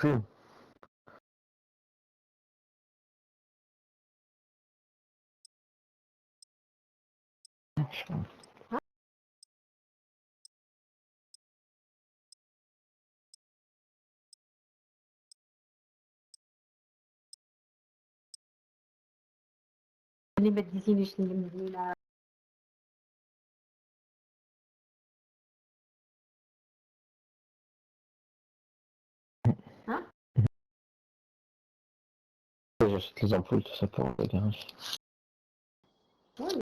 Sí. Die medizinischen Limousine. Hein? J'achète les ampoules, tout ça pour le garage. Oui.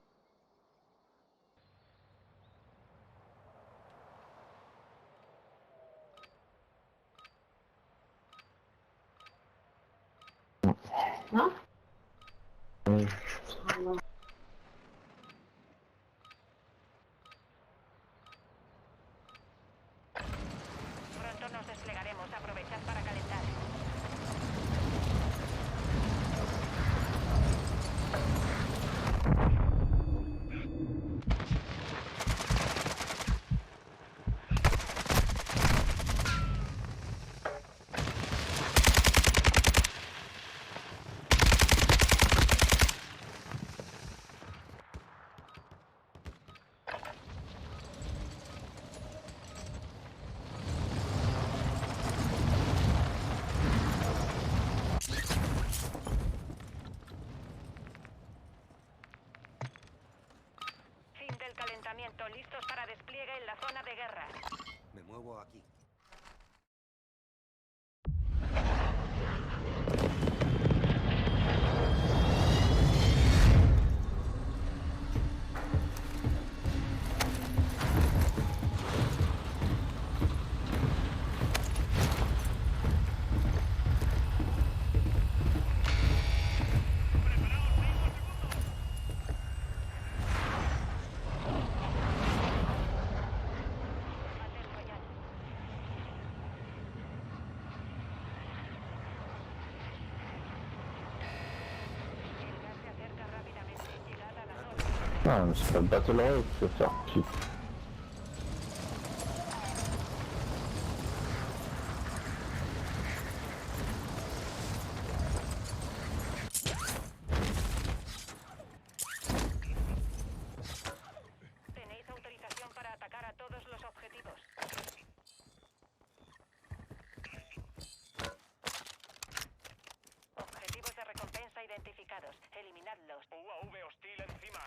Hein? Oui. Alors, Pronto nos desplegaremos. Aprovechad para calentar. Fin del calentamiento. Listos para despliegue en la zona de guerra. Me muevo aquí. Battle Royale. El gas se acerca rápidamente. Llegad a la zona. Ah, mais c'est pas le Battle Royale que je veux faire. Tenéis autorización para atacar a todos los objetivos. Objetivos de recompensa identificados. Eliminadlos. UAV hostil encima.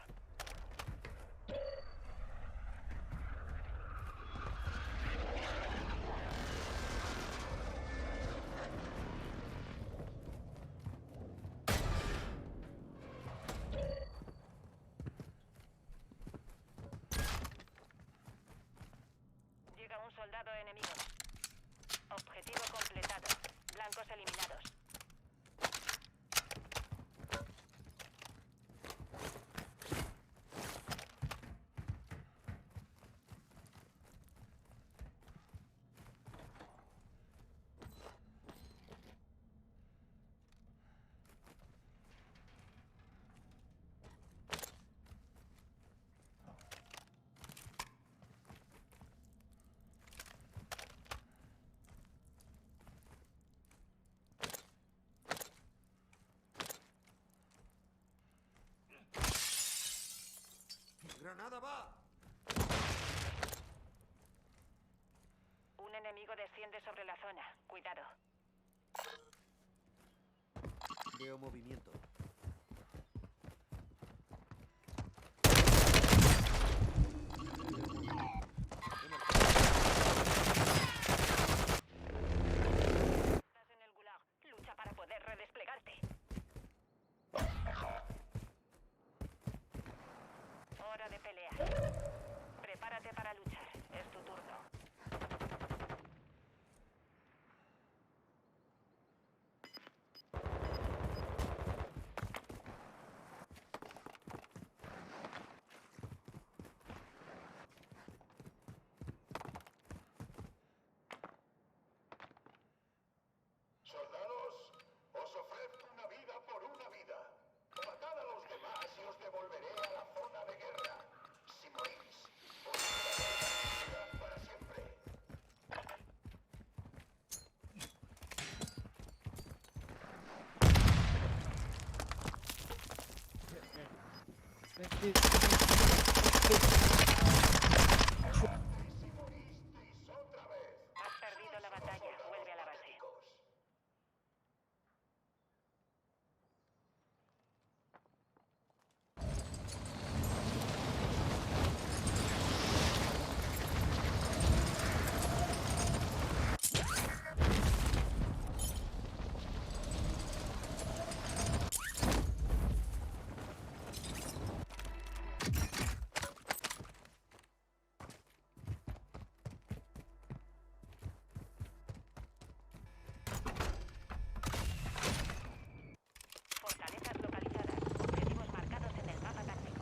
Llega un soldado enemigo. Objetivo completado. Blancos eliminados. ¡Granada va! Un enemigo desciende sobre la zona. Cuidado. Veo movimiento. Estás en el gulag. Lucha para poder redesplegarte. Hora de pelear. Prepárate para luchar. Es tu turno. Has perdido la batalla. Vuelve a la base. Fortalezas localizadas. Objetivos marcados en el mapa táctico.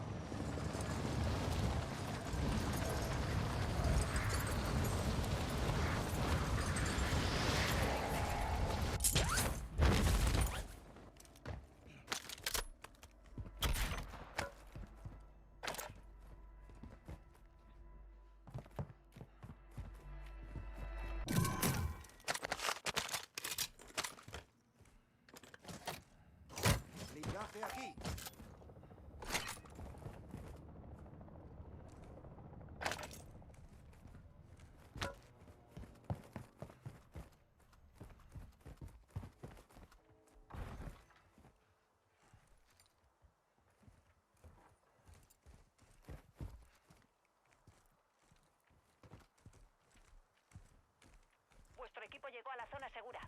Blindaje aquí. Vuestro equipo llegó a la zona segura.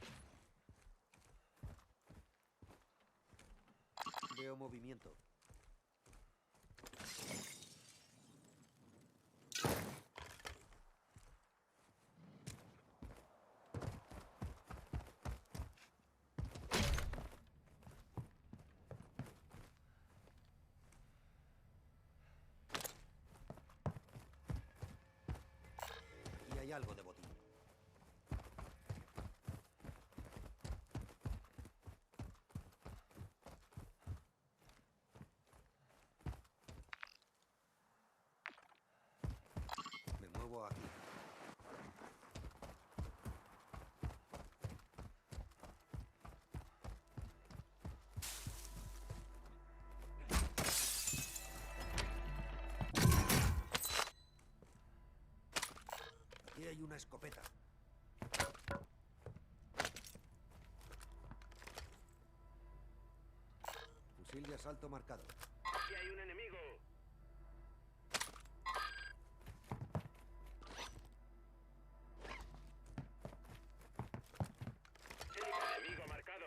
Veo movimiento. Y hay algo de botín. Me muevo aquí. Aquí hay una escopeta. Fusil de asalto marcado. Aquí hay un enemigo. Enemigo marcado.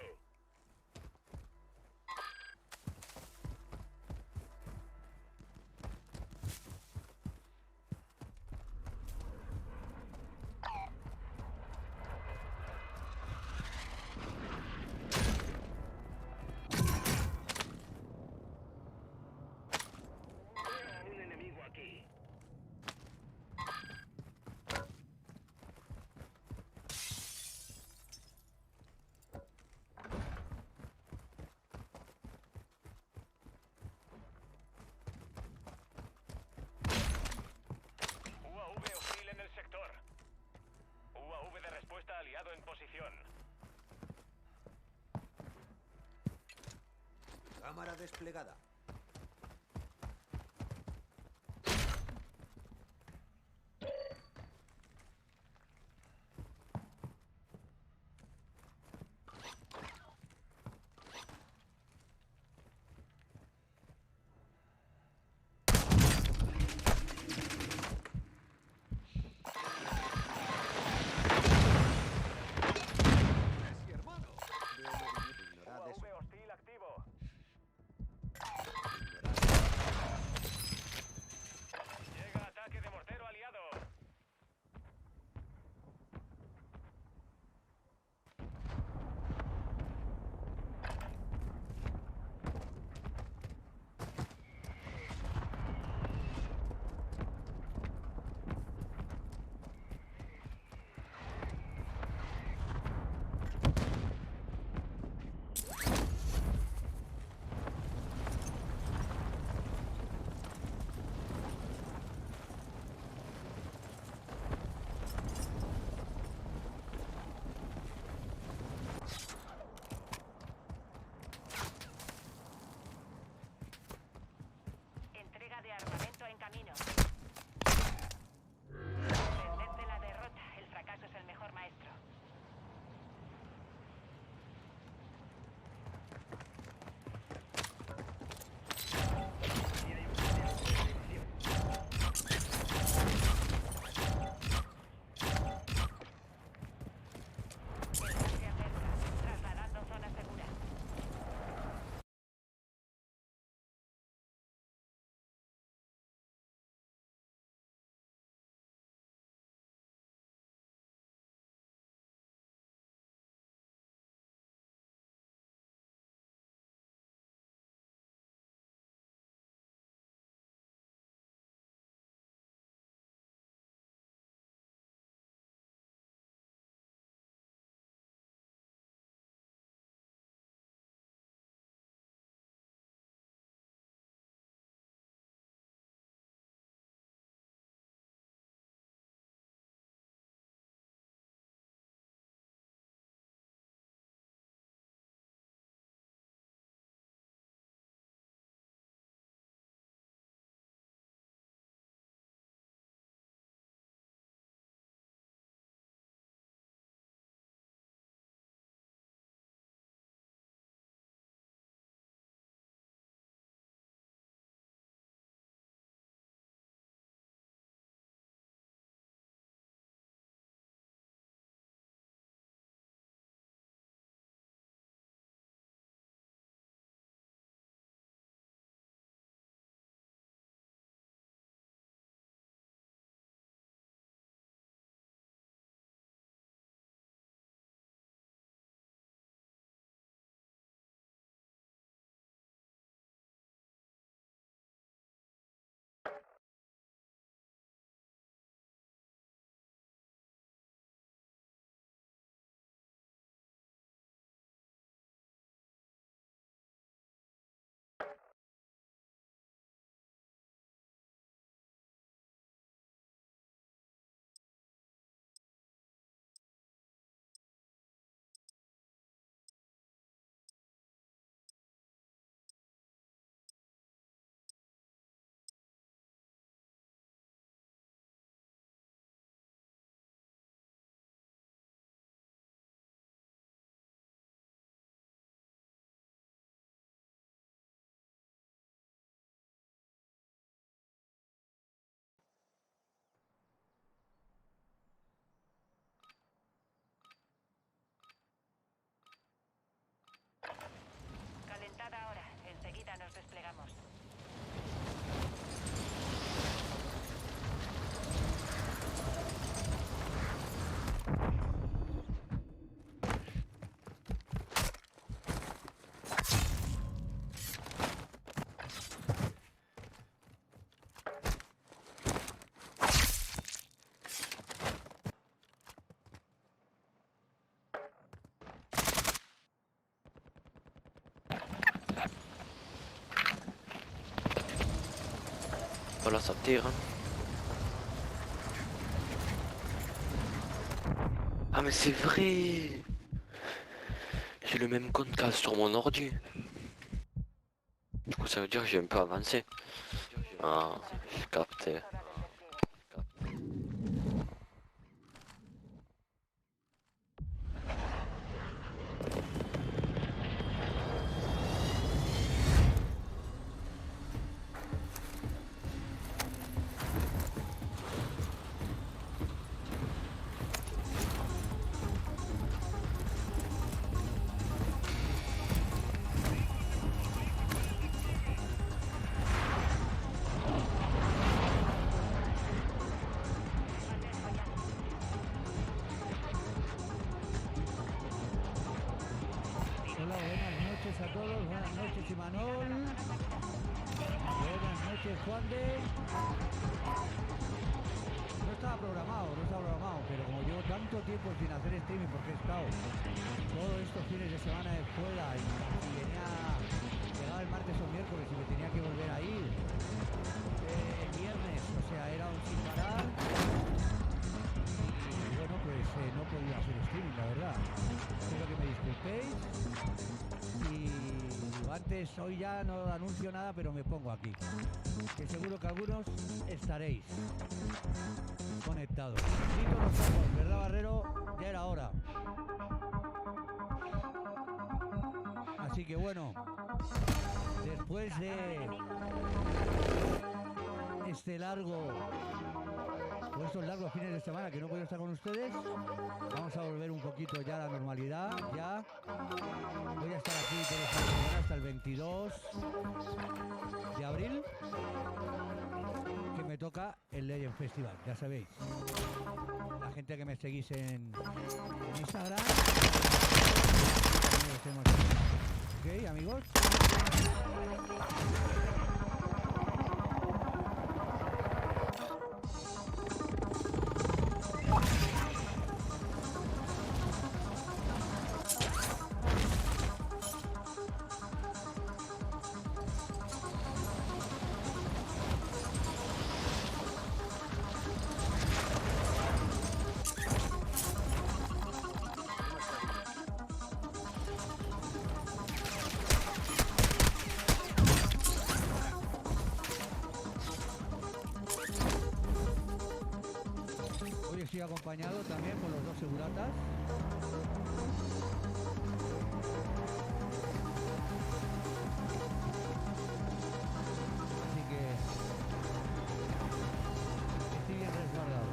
Veo a un enemigo aquí. UAV hostil en el sector. UAV de respuesta aliado en posición. Cámara desplegada. Veo movimiento. Ignorad eso. UAV hostil activo. desplegamos. Voilà, ça tire. Hein. Ah mais c'est vrai. J'ai le même compte qu'à sur mon ordi. Du coup ça veut dire que j'ai un peu avancé. Ah, j'ai capté. Hola, buenas noches a todos, buenas noches Imanol, buenas noches Juan de... No estaba programado, pero como llevo tanto tiempo sin hacer streaming porque he estado todos estos fines de semana de escuela y llegaba el martes o miércoles y me tenía que volver a ir el viernes, o sea, era un sin parar. Y bueno, pues no podía hacer streaming, la verdad. Espero que me disculpéis. Y antes, hoy ya no anuncio nada, pero me pongo aquí. Que seguro que algunos estaréis conectados. Grito los ojos, ¿verdad, Barrero? Ya era hora. Así que bueno, después de este largo... Por estos largos fines de semana que no puedo estar con ustedes, vamos a volver un poquito ya a la normalidad. Ya voy a estar aquí toda esta semana hasta el 22 de abril, que me toca el Legend Festival, ya sabéis. La gente que me seguís en Instagram. Ok, amigos. Estoy acompañado también por los dos seguratas. Así que estoy bien resguardado.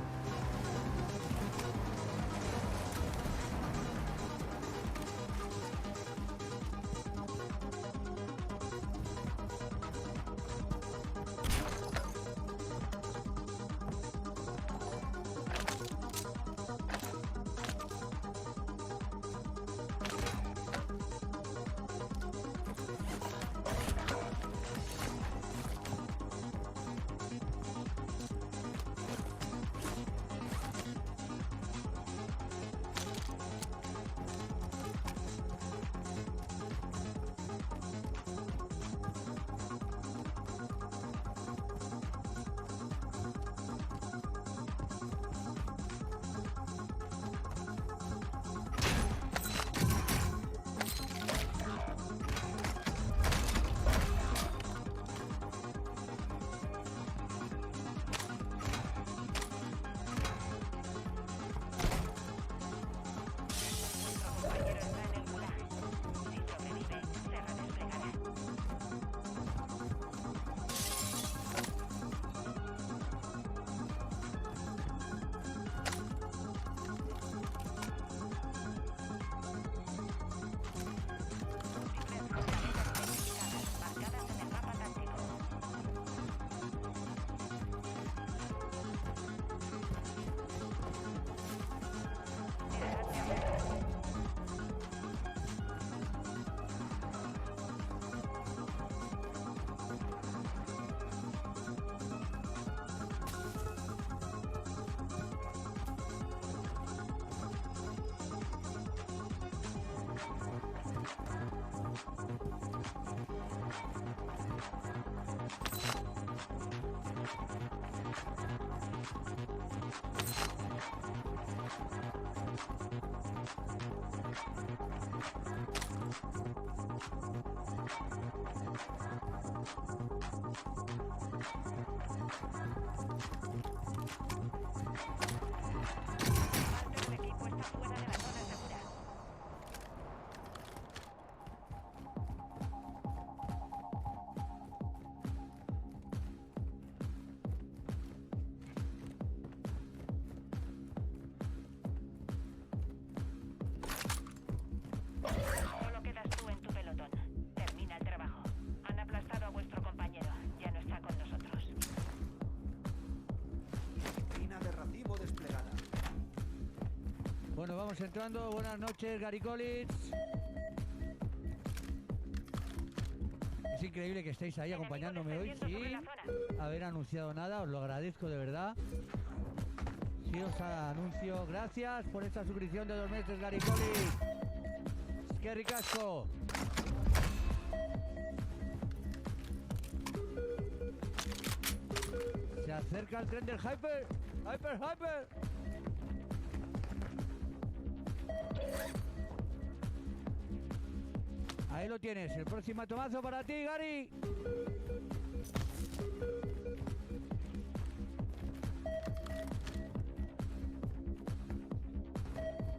entrando. Buenas noches, Gary Collins. Es increíble que estéis ahí acompañándome hoy sin haber anunciado nada. Os lo agradezco de verdad. Sí os anuncio. Gracias por esta suscripción de 2 meses, Gary Collins. ¡Qué ricasco! Se acerca el tren del Hyper. ¡Hyper! Ahí lo tienes, el próximo tomazo para ti, Gary.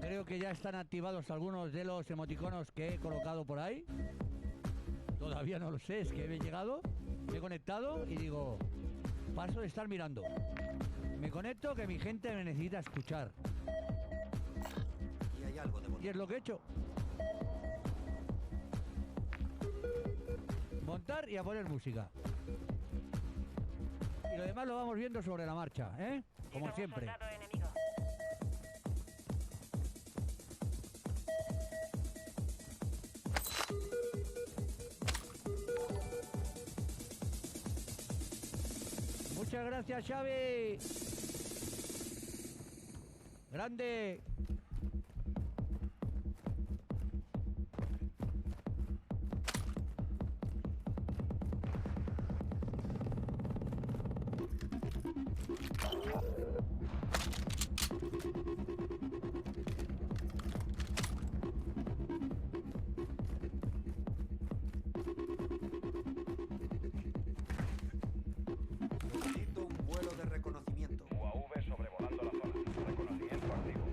Creo que ya están activados algunos de los emoticonos que he colocado por ahí. Todavía no lo sé, es que he llegado, me he conectado y digo, paso de estar mirando. Me conecto que mi gente me necesita escuchar. Y hay algo de Y es lo que he hecho. Montar y a poner música. Y lo demás lo vamos viendo sobre la marcha, ¿eh? Como Llega un siempre. soldado enemigo. Muchas gracias, Xavi. Grande. Necesito un vuelo de reconocimiento. UAV sobrevolando la zona. Reconocimiento activo.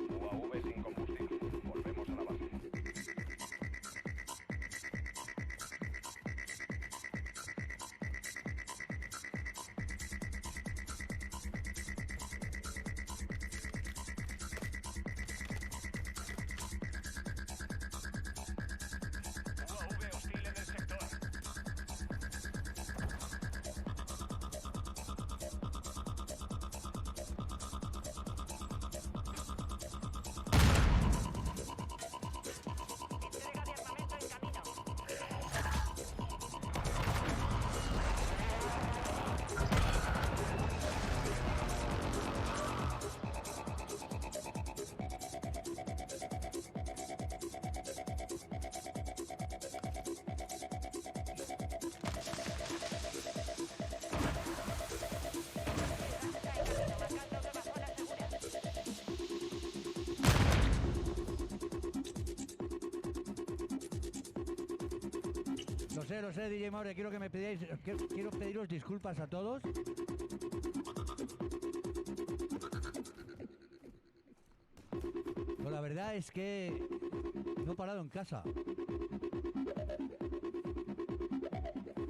UAV sin combustible. Volvemos a la base. UAV hostil en el sector. Entrega de armamento en camino. Marcando nueva zona segura. Lo sé, DJ Maure, quiero que me pidáis, quiero pediros disculpas a todos. Pero la verdad es que no he parado en casa.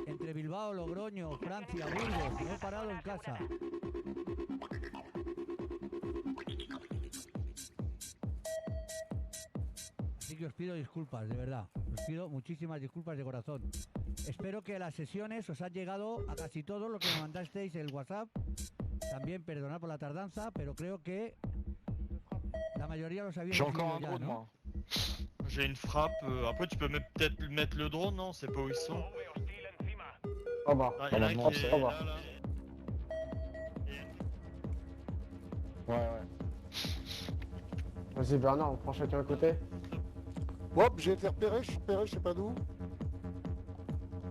Entre Bilbao, Logroño, Francia, Burgos, no he parado en casa. Así que os pido disculpas, de verdad. Os pido muchísimas disculpas de corazón. Espero que las sesiones os han llegado a casi todo lo que me mandasteis el WhatsApp. También perdonad por la tardanza, pero creo que la mayoría los habéis J'ai encore recibido un ya, drone, ¿no? moi. J'ai une frappe. Après, tu peux peut-être mettre le drone, non? C'est pas où ils sont. UAV hostil encima. Ah bah, Ah, il y en a un on qui est va. là, là. Ouais. Vas-y Bernard, on prend chacun un côté. Hop, j'ai été repéré, je sais pas d'où.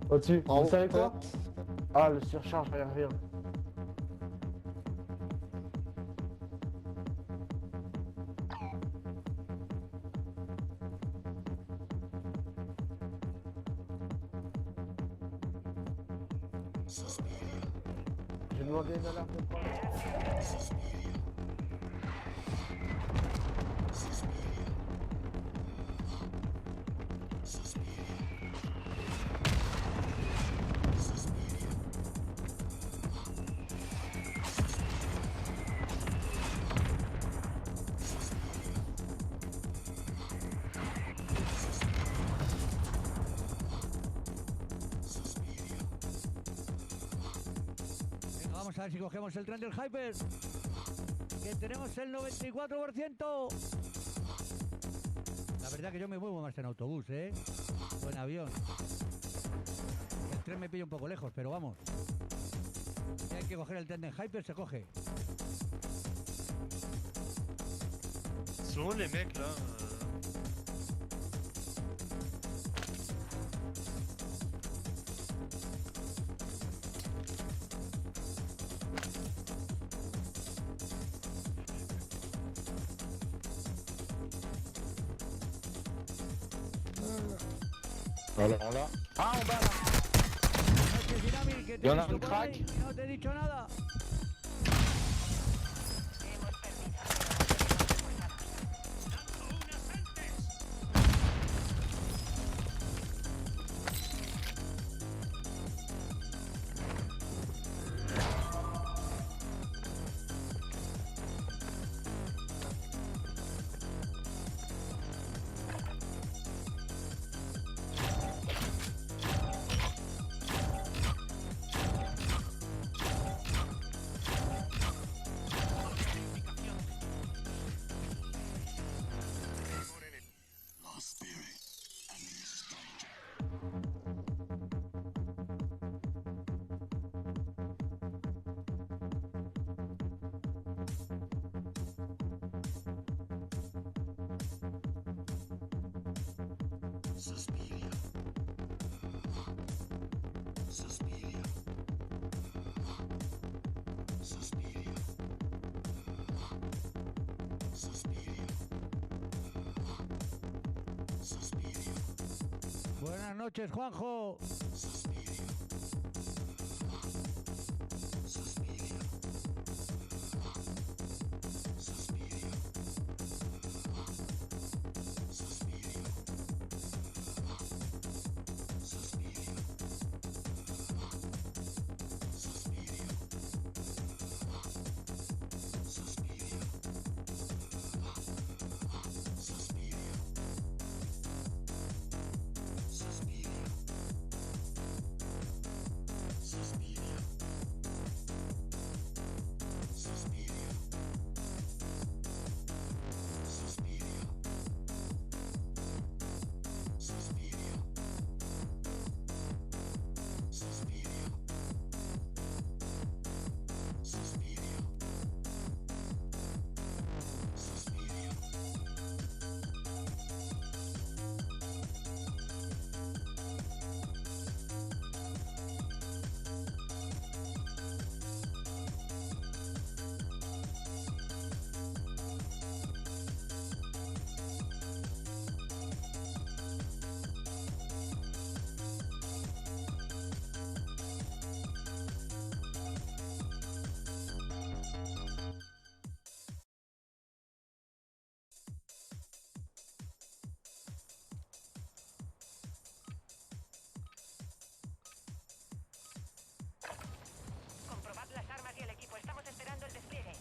Au-dessus. En Vous haut, savez quoi? peut-être. Ah, le surcharge, rien. J'ai demandé une alerte de quoi? a ver si cogemos el tren del Hyper. Que tenemos el 94%. La verdad que yo me muevo más en autobús, ¿eh? O en avión. El tren me pilla un poco lejos, pero vamos. Si hay que coger el tren del Hyper, se coge. Sont les mecs là Hola, hola. Ah, on va là. Noches, Dinami, que te Yo he no, visto un por crack. ahí y no te he dicho nada. Hemos perdido. Buenas noches, Juanjo. Comprobad las armas y el equipo. Estamos esperando el despliegue.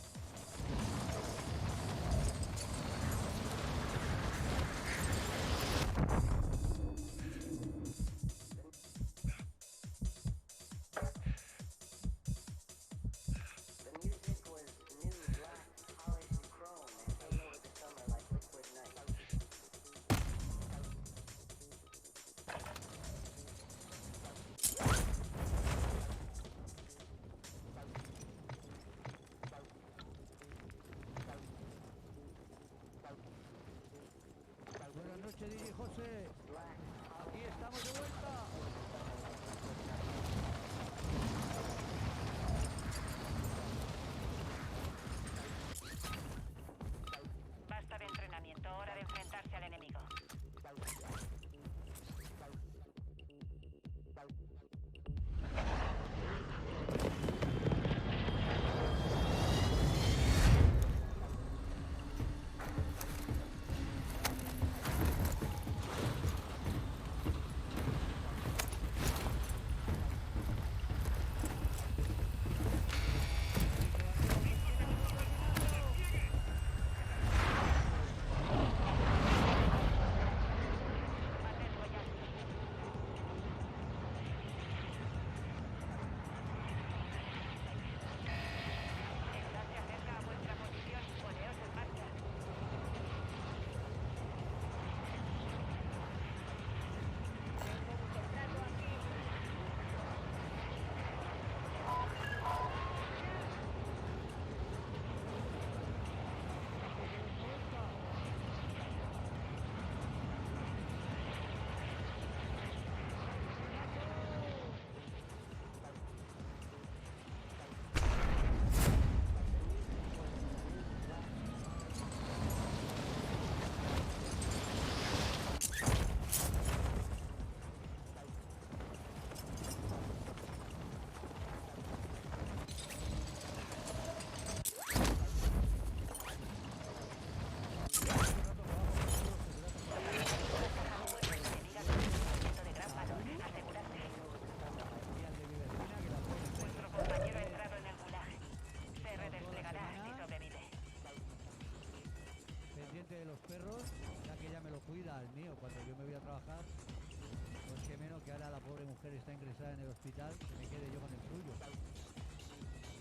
vida al mío cuando yo me voy a trabajar. Pues que menos que ahora la pobre mujer está ingresada en el hospital, que me quede yo con el suyo.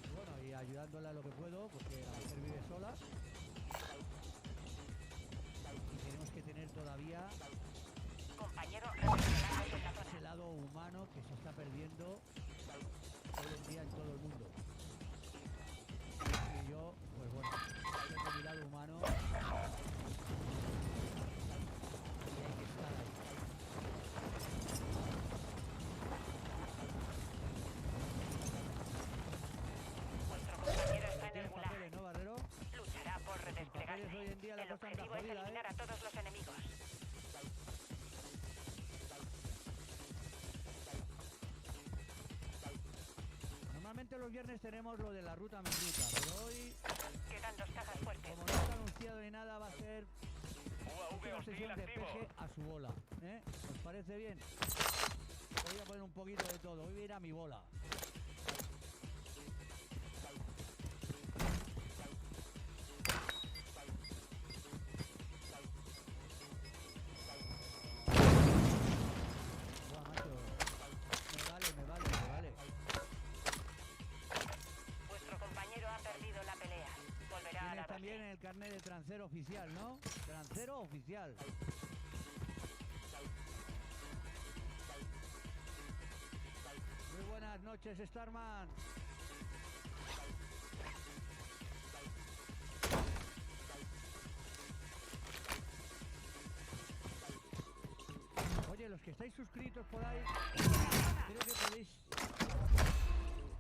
Y bueno, y ayudándola lo que puedo, porque la mujer vive sola. Y tenemos que tener todavía Compañero, reposicionándose en la ese zona. lado humano que se está perdiendo hoy en día en todo el mundo. Y yo, pues bueno, tengo mi lado humano y hay que estar ahí. Vuestro compañero está en el ¿Tienes gulag. papeles, no, Barrero? Luchará por Papeles redesplegarse. hoy en día la El cosa anda objetivo es jodida, eliminar a todos los enemigos. Normalmente los viernes tenemos lo de la ruta mi ruta, pero hoy, Quedan 2 cajas fuertes. como no está anunciado ni nada, va a ser UAV una hostil sesión de activo. peje a su bola. ¿Os parece bien? Hoy voy a poner un poquito de todo. Hoy voy a ir a mi bola. Buah, macho. Me vale. Vuestro compañero ha perdido la pelea. Volverá a la Tienes base. también el carnet de transero oficial, ¿no? Transero oficial. Muy buenas noches, Starman. Oye, los que estáis suscritos por ahí, creo que podéis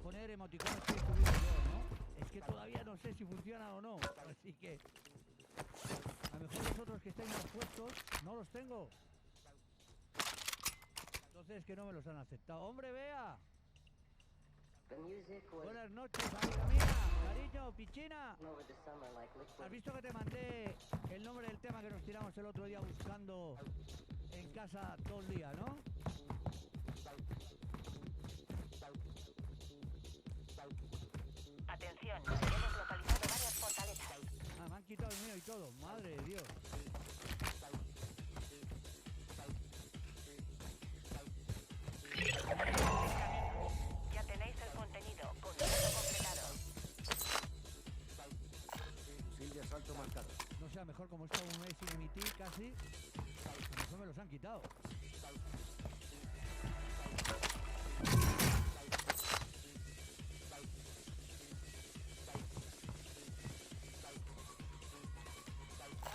poner emoticones que he subido yo, ¿no? Es que todavía no sé si funciona o no, así que a lo mejor vosotros que estáis más puestos no los tengo. Entonces que no me los han aceptado. ¡Hombre, Bea! Buenas noches, amiga mía, cariño, pichina. ¿Has visto que te mandé el nombre del tema que nos tiramos el otro día buscando en casa todo el día, ¿no? Atención, hemos localizado varias fortalezas. Ah, me han quitado el mío y todo, madre de Dios. Ya tenéis el contenido. Contrato completado. Fusil de asalto marcado. No sé, a lo mejor como está un mes sin emitir casi, a lo mejor me los han quitado.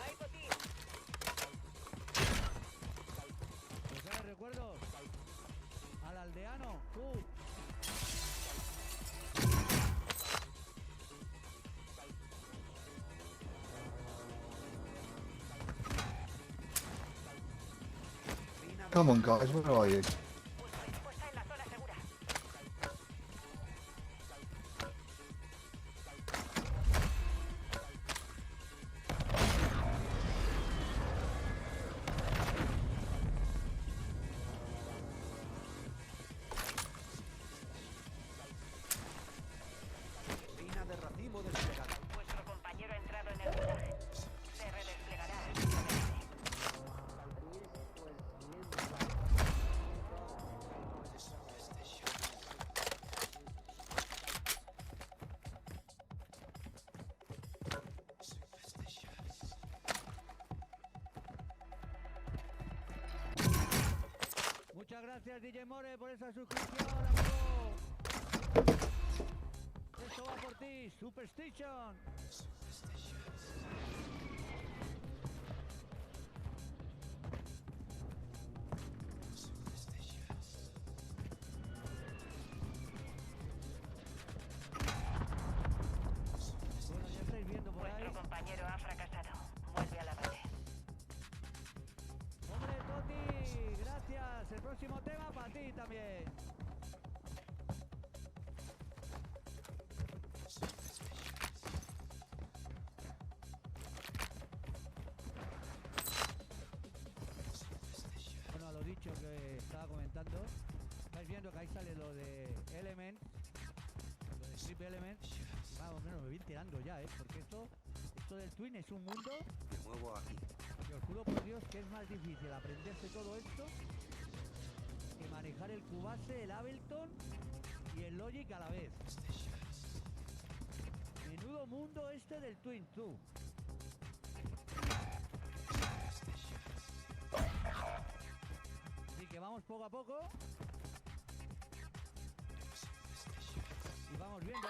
¡Ay, Poti! Pues ya recuerdo al aldeano, tú. Come on, guys, where are you? Vuestro equipo está en la zona segura. Mina de racimo desplegada. Vuestro compañero ha entrado en el gulag. Se redesplegará. Muchas gracias, DJ More, por esa suscripción, amigo. Esto va por ti, Superstition. Bueno, ya estáis viendo por ahí. Vuestro compañero ha fracasado. Vuelve a la base. Hombre, Toti, gracias. El próximo tema para ti también. Bueno, a lo dicho que estaba comentando, estáis viendo que ahí sale lo de Element, lo de Strip Element. Más o menos me voy enterando ya, porque esto esto del Twin es un mundo Me muevo aquí. que os juro por Dios que es más difícil aprenderse todo esto que manejar el Cubase, el Ableton y el Logic a la vez. Menudo mundo este del Twin, tú. Así que vamos poco a poco. Y vamos viendo,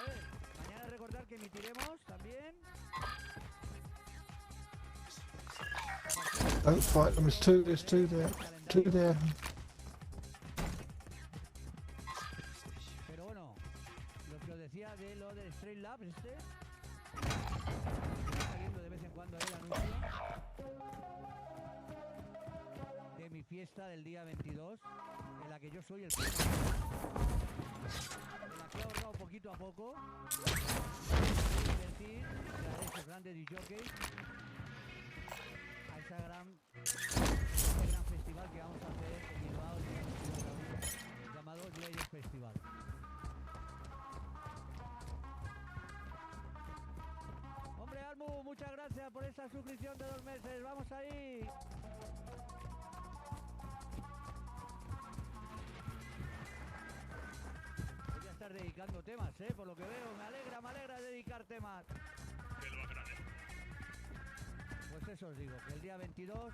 Mañana recordar que emitiremos también. Don't fight them, there's two there. Two there. Pero bueno, lo que os decía de lo del Straight Labs está saliendo de vez en cuando el anuncio de mi fiesta del día 22, en la que yo soy el en la que he ahorrado poquito a poco invertir, crear esos grandes DJs a ese gran festival que vamos a hacer en Bilbao el día 22 de abril, llamado Players Festival. Hombre, Almu, muchas gracias por esta suscripción de 2 meses. ¡Vamos ahí! Voy a estar dedicando temas, por lo que veo. Me alegra dedicar temas. Te lo agradezco. Pues eso os digo, que el día 22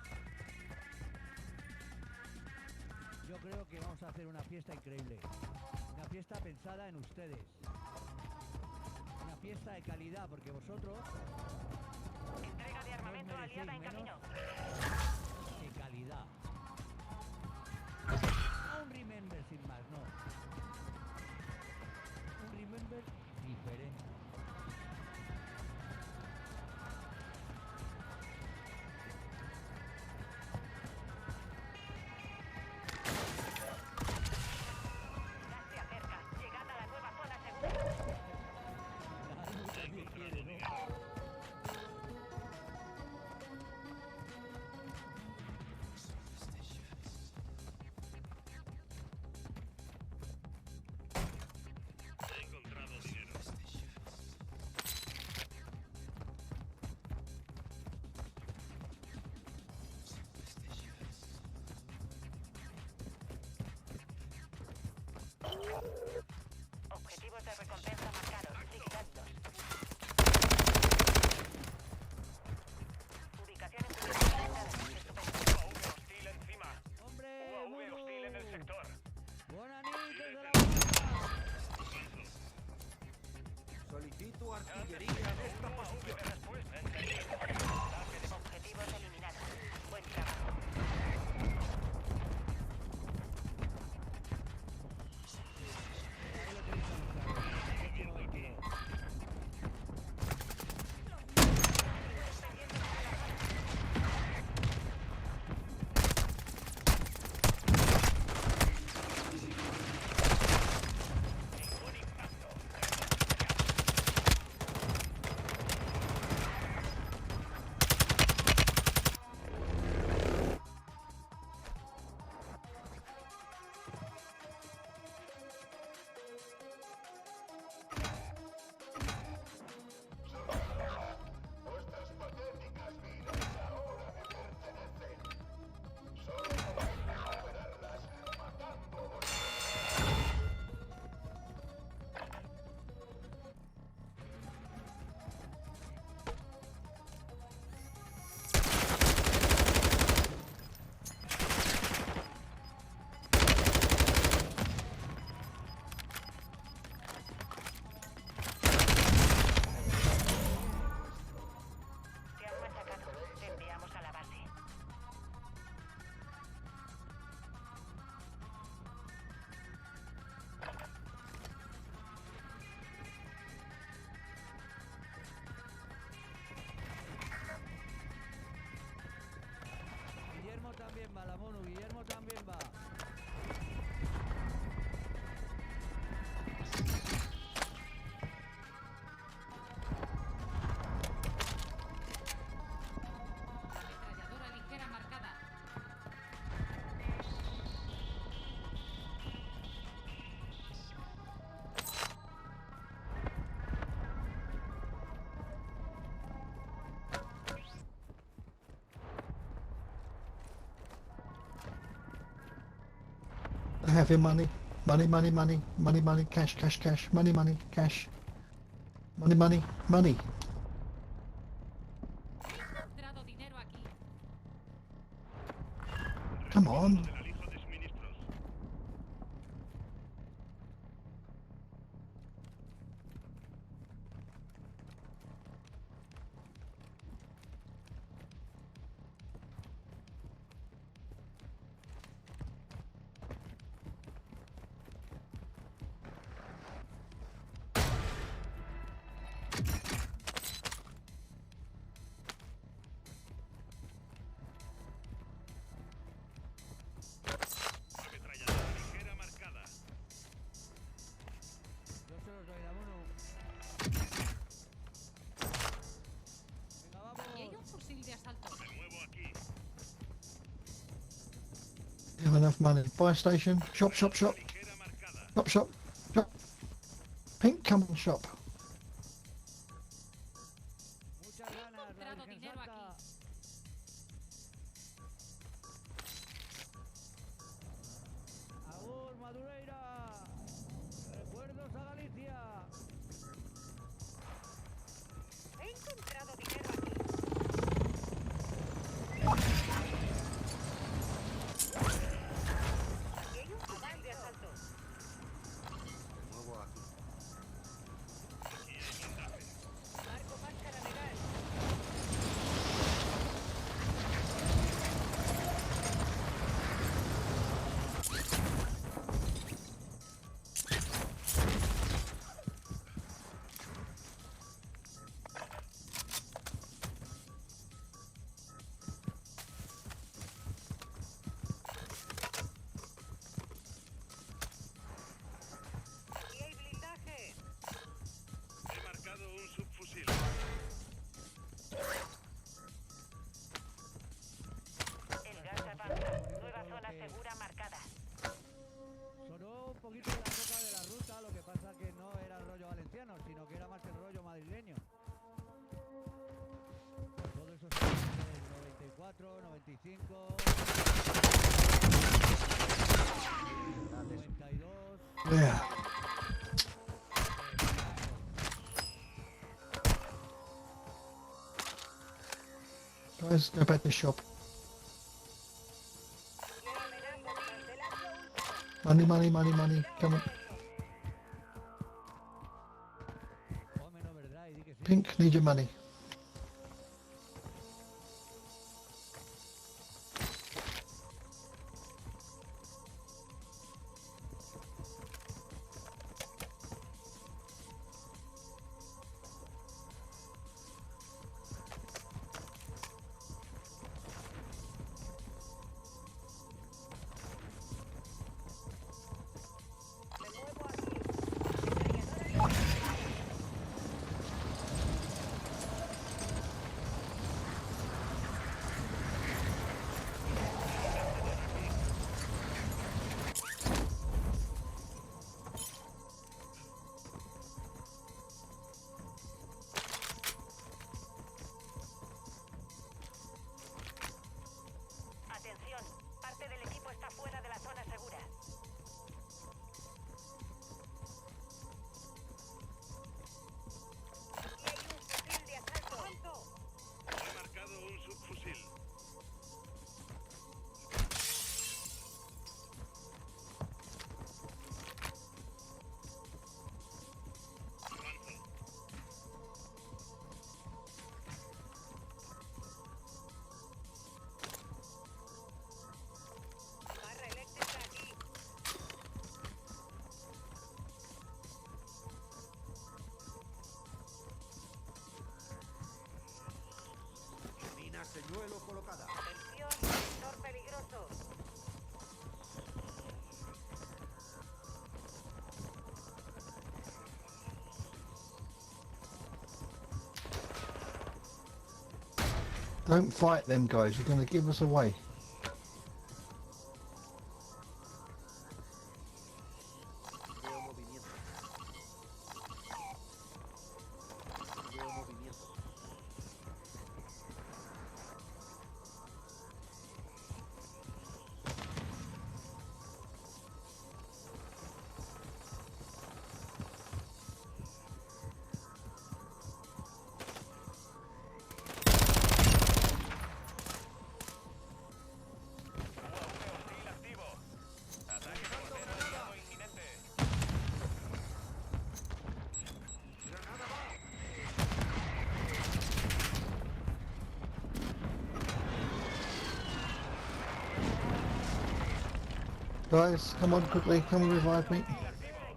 yo creo que vamos a hacer una fiesta increíble. Una fiesta pensada en ustedes. Una fiesta de calidad, porque vosotros Entrega de armamento no os aliada en merecéis camino. menos de calidad. No un remember sin más, no. Un remember diferente. Ya se acerca. Llegad a la nueva zona segura. También quiere, ¿no? He encontrado dinero. I have your money. Money, money, money. Money, money. Cash, cash, cash. Money, money. Cash. Money, money. Money. Encontrado dinero aquí. Come on. Yo se los doy, dame uno. Venga, vamos. Y hay un fusil de asalto. You have enough money. Buy station. Shop, shop, shop. Shop, shop, shop. Pink, come on, shop. Muchas ganas, la Encontrado Virgen dinero Santa. Agur, Madureira. Recuerdos a Galicia. He encontrado dinero aquí. Y hay un fusil de asalto. De nuevo aquí. Marco máscara legal. Y hay blindaje. He marcado un subfusil. El gas avanza. Nueva zona segura marcada. Sonó un poquito la boca de la ruta, lo que pasa que no era el rollo valenciano, sino que era más el rollo madrileño. Todo eso está en el 94, 95, 92. Yeah. Guys, go back to shop. Money, money, money, money. Come on. Comen overdrive, di que sí. Pink, need your money. Atención, parte del equipo está fuera de la zona segura. Y hay un fusil de asalto. ¡Alto! He marcado un subfusil. Avanzo. Barra eléctrica aquí. Mina señuelo colocada. Atención, sector peligroso. Don't fight them guys, you're going to give us away. Veo movimiento. Veo movimiento. Guys, come on quickly, come and revive me. Hay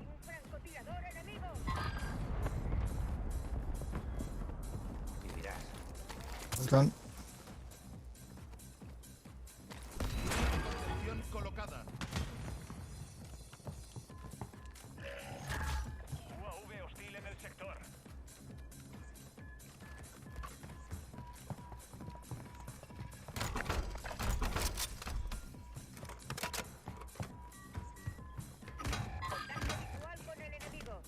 un francotirador enemigo. Vivirás. I'm done. Posición colocada. UAV hostil en el sector. Contacto visual con el enemigo.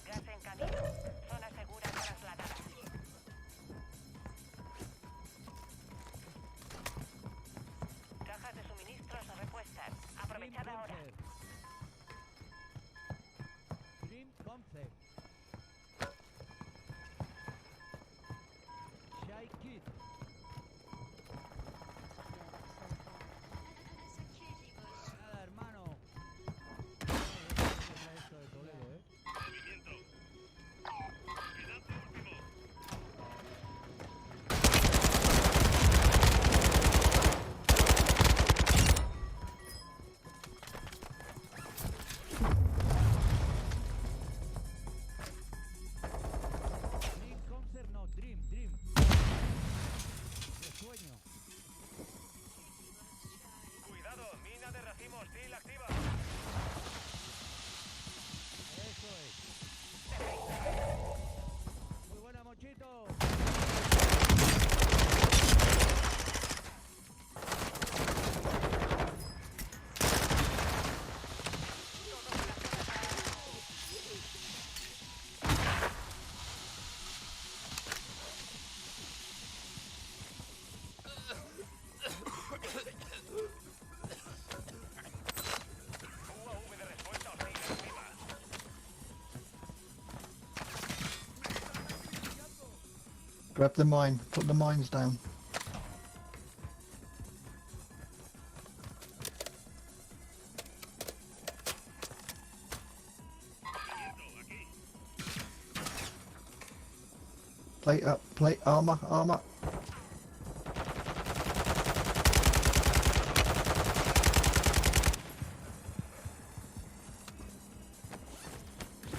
Gas en camino. Zona segura trasladada. Cajas de suministros repuestas. Aprovechad ahora. Dream Concept. Shy Kid. Nada, hermano. Esto de Toledo, ¿eh? Movimiento. Cuidado último. Dream Concert, no, Dream. De sueño. Cuidado, mina de racimo hostil activa. Eso es. Muy buena, Mochito. UAV de respuesta hostil activa. Grab the mine, put the mines down. Plate up, plate, armor.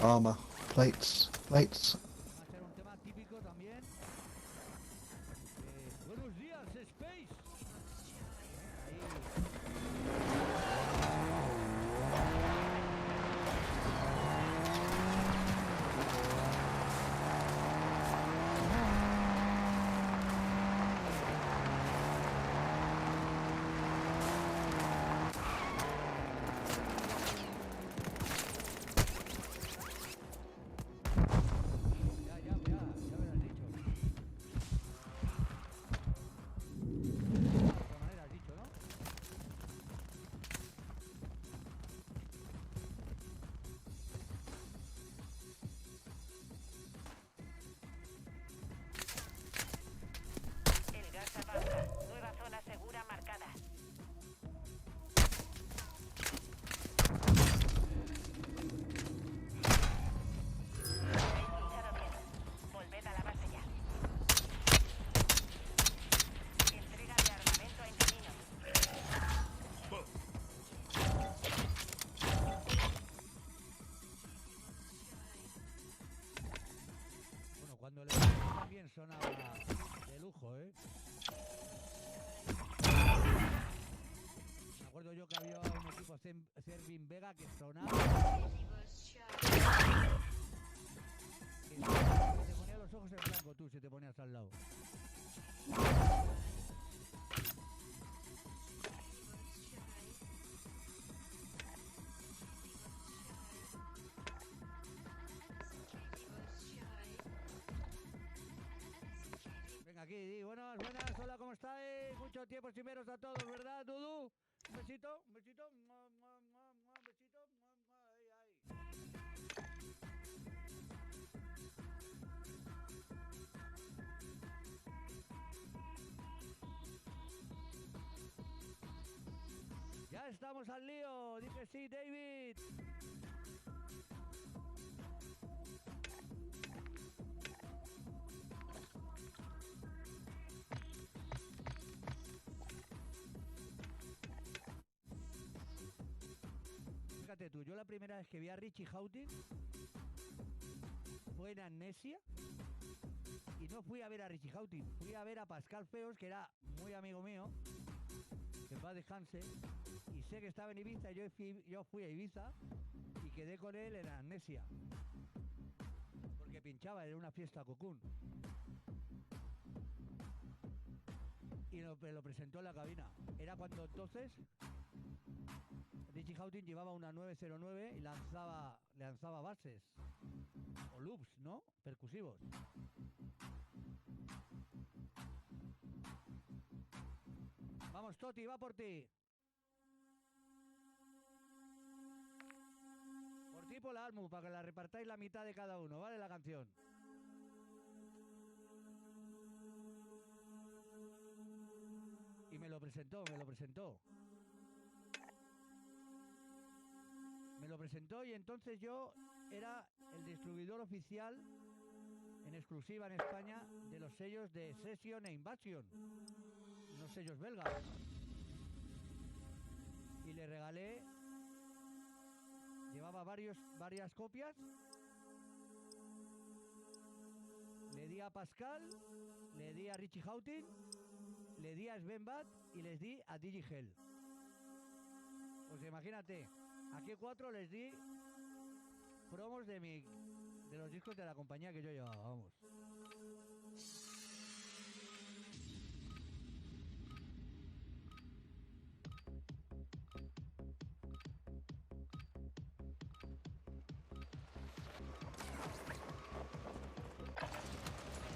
Armor, plates. Va a ser un tema típico también. Buenos días, Space. Ahí. Ya me lo has dicho. De otra manera has dicho, ¿no? El gas avanza. Nueva zona segura marcada. Habéis luchado bien. Volved a la base ya. Entrega de armamento en camino. Bueno, cuando le también sonaba de lujo, ¿eh? Me acuerdo yo que había un equipo Servin Vega que sonaba. Que te ponía los ojos en blanco tú si te ponías al lado. Venga, aquí, di, buenas, hola, ¿cómo estáis? Mucho tiempo sin veros a todos, ¿verdad, Dudu? Un besito, un besito, mua, mua, mua, mua, un besito, mua, mua, ahí, ahí. Ya Ya estamos al lío. Dije sí, David. Fíjate tú, yo la primera vez que vi a Richie Houghton fue en Amnesia. Y no fui a ver a Richie Houghton, fui a ver a Pascal Feos, que era muy amigo mío, que va de Hansen, y sé que estaba en Ibiza, y yo fui a Ibiza y quedé con él en Amnesia, porque pinchaba, era una fiesta Cocoon. Y me lo presentó en la cabina. Era cuando entonces Richie Houghton llevaba una 909 y lanzaba bases o loops, ¿no? Percusivos. Vamos, Toti, va por ti. Por ti y por la Almu, para que la repartáis la mitad de cada uno, ¿vale? La canción. Y me lo presentó. Me lo presentó y entonces yo era el distribuidor oficial en exclusiva en España de los sellos de Session e Invasion, unos sellos belgas. Y le regalé, llevaba varias copias, le di a Pascal, le di a Richie Houghton, le di a Sven Bad y les di a Digihell. Pues imagínate, aquí 4 les di promos de los discos de la compañía que yo llevaba, vamos.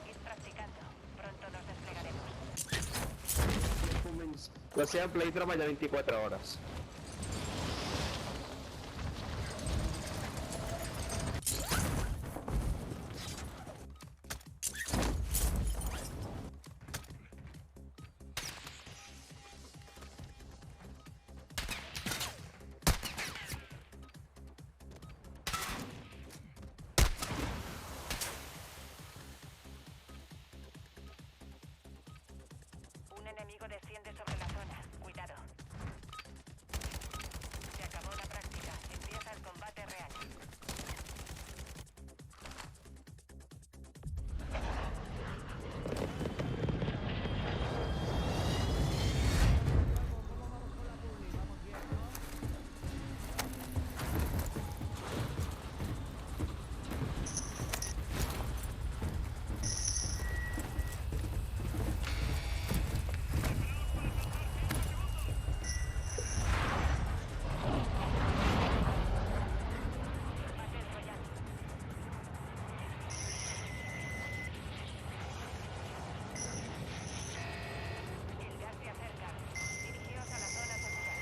Ir practicando. Pronto nos desplegaremos. La seva Play treballa 24 hores. Un enemigo desciende sobre la zona. Cuidado. Se acabó la práctica. Empieza el combate real. El gas se acerca. Dirigíos a la zona segura.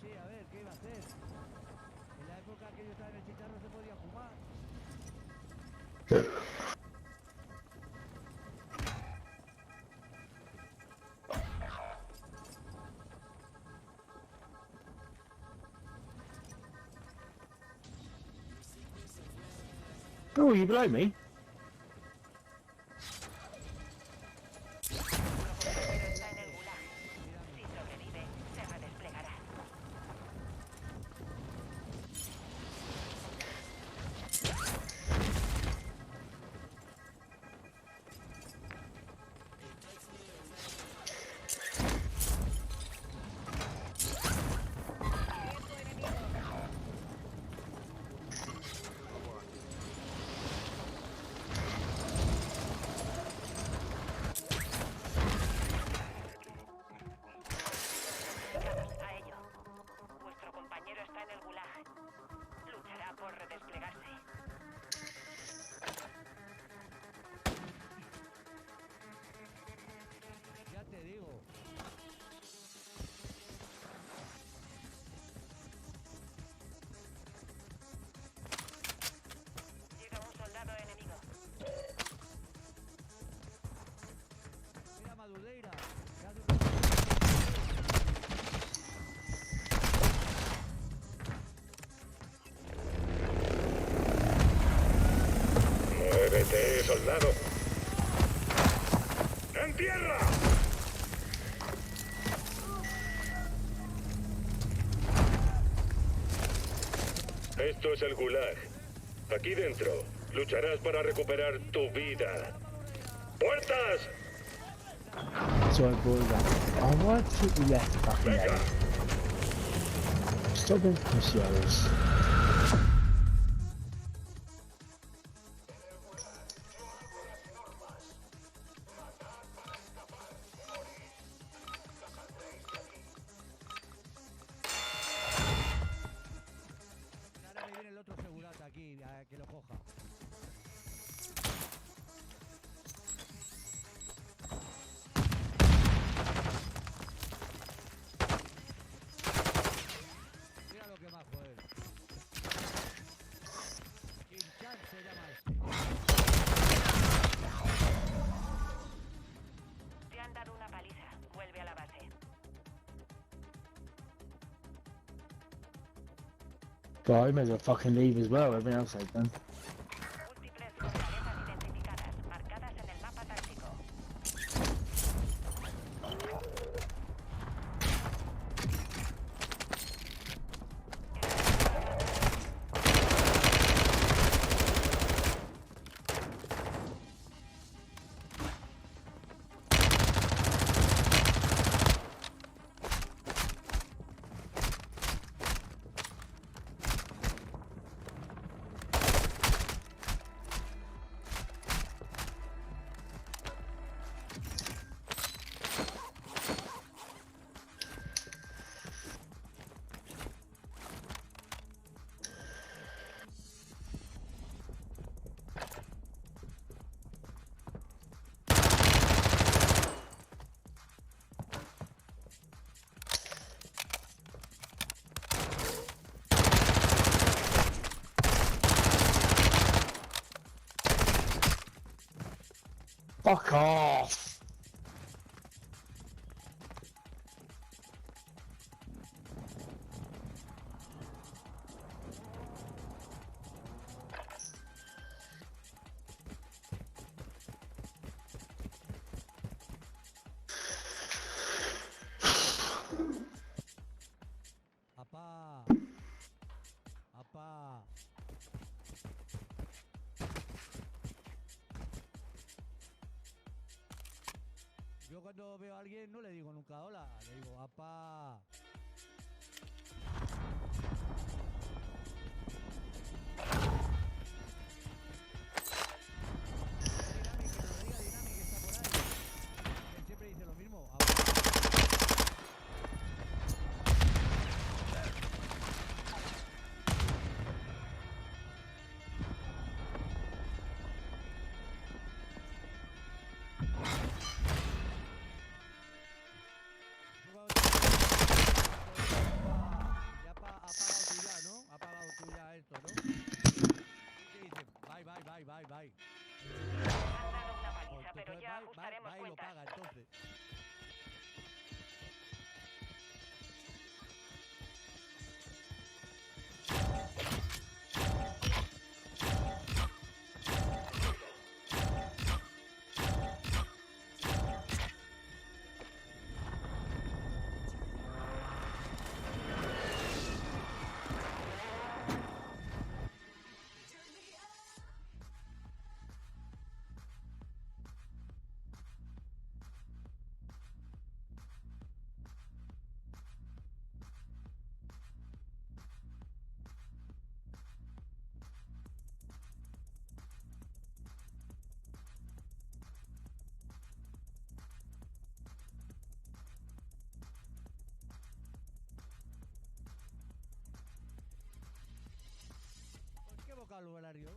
Sí, a ver, ¿qué iba a hacer? En la época que yo estaba en el chicharro se podía fumar. Oh, you blow me. Pero está en el gulag. Si sobrevive, se redesplegará. ¡Muévete, soldado! ¡En tierra! Esto es el Gulag. Aquí dentro lucharás para recuperar tu vida. ¡Puertas! Sorry, boys. I want to take the left fucking ¡Venga! way. Stop being pussy hours. Ahora me viene el otro segurata aquí, a que lo coja. Mira lo que majo es. Kinchan se llama este. Te han dado una paliza. Vuelve a la base. But I may as well fucking leave as well. Everything else I've done. Múltiples fortalezas identificadas, marcadas en el mapa táctico. Fuck off! Apá. Apá. Yo cuando veo a alguien no le digo nunca hola, le digo apá. Dinami, que nos diga Dinami que está por ahí. Que siempre dice lo mismo. Apá. Ya apagado tú ya, ¿no? Ha apagado tú ya esto, ¿no? ¿Y qué dice? Bye, bye, bye, bye, bye. Te han dado una paliza, Pues pero entonces ya bye, ajustaremos bye, bye, lo cuentas. paga entonces.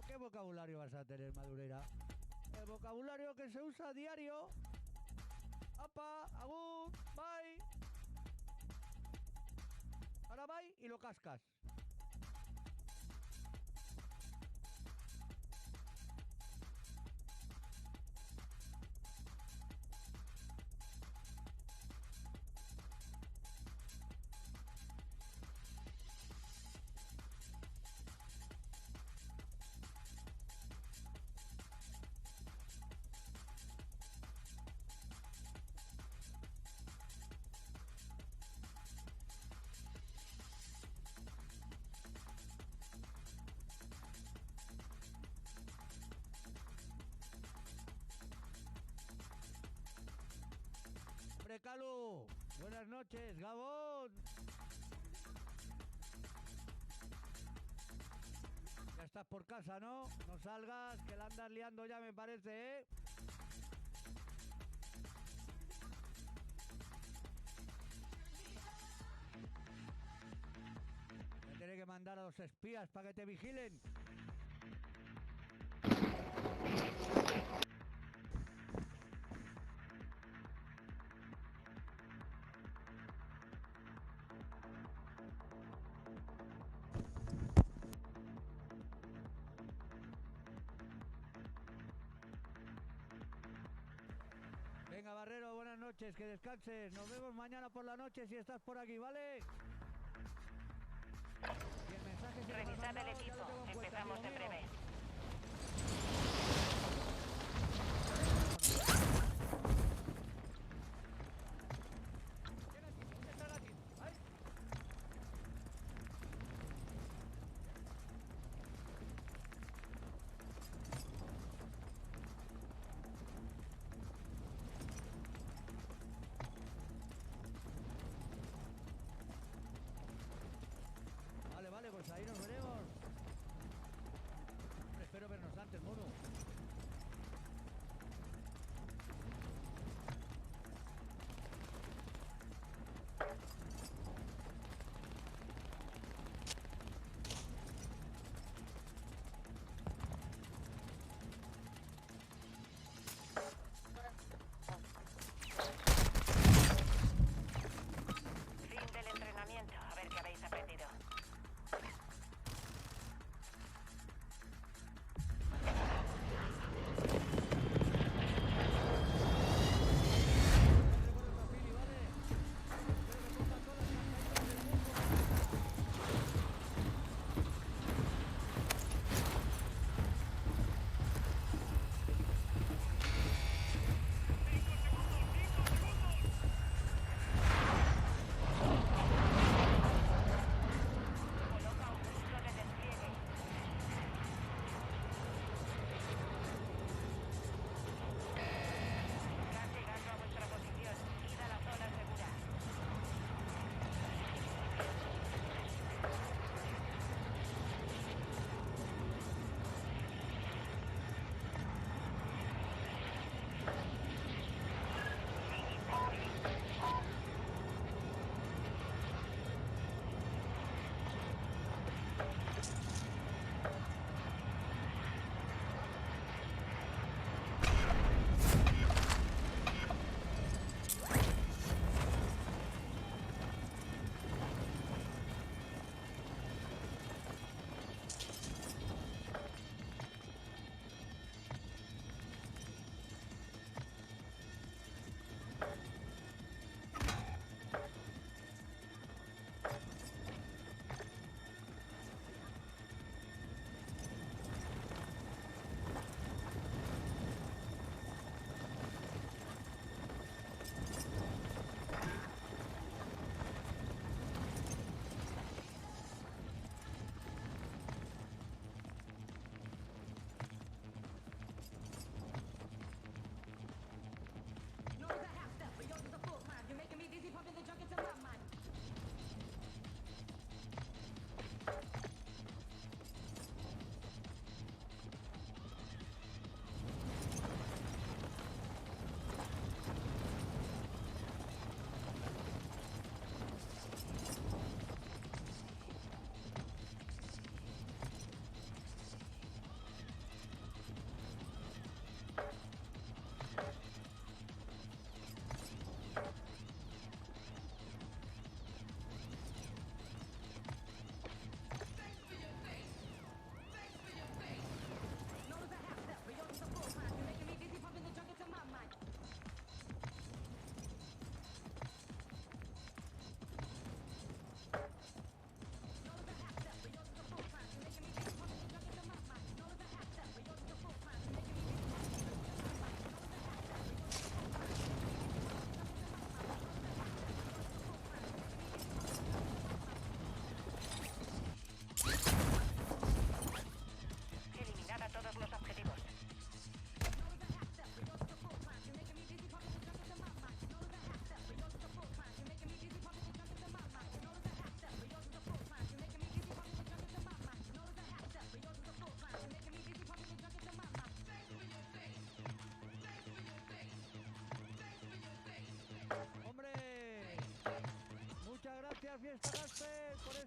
¿Qué vocabulario vas a tener, Madureira? El vocabulario que se usa a diario. Apa, agur, bye. Ahora bye y lo cascas. Calu. Buenas noches, Gabón. Ya estás por casa, ¿no? No salgas, que la andas liando ya, me parece, ¿eh? Me tiene que mandar a los espías para que te vigilen. Venga, Barrero, buenas noches, que descanses. Nos vemos mañana por la noche si estás por aquí, ¿vale? Y el mensaje que me has Revisad el mandado, ya equipo. lo tengo en cuenta, Empezamos amigo en mío. breve. ¿Dónde está el gatito? ¡Ay! Vale, vale, pues ahí nos veremos.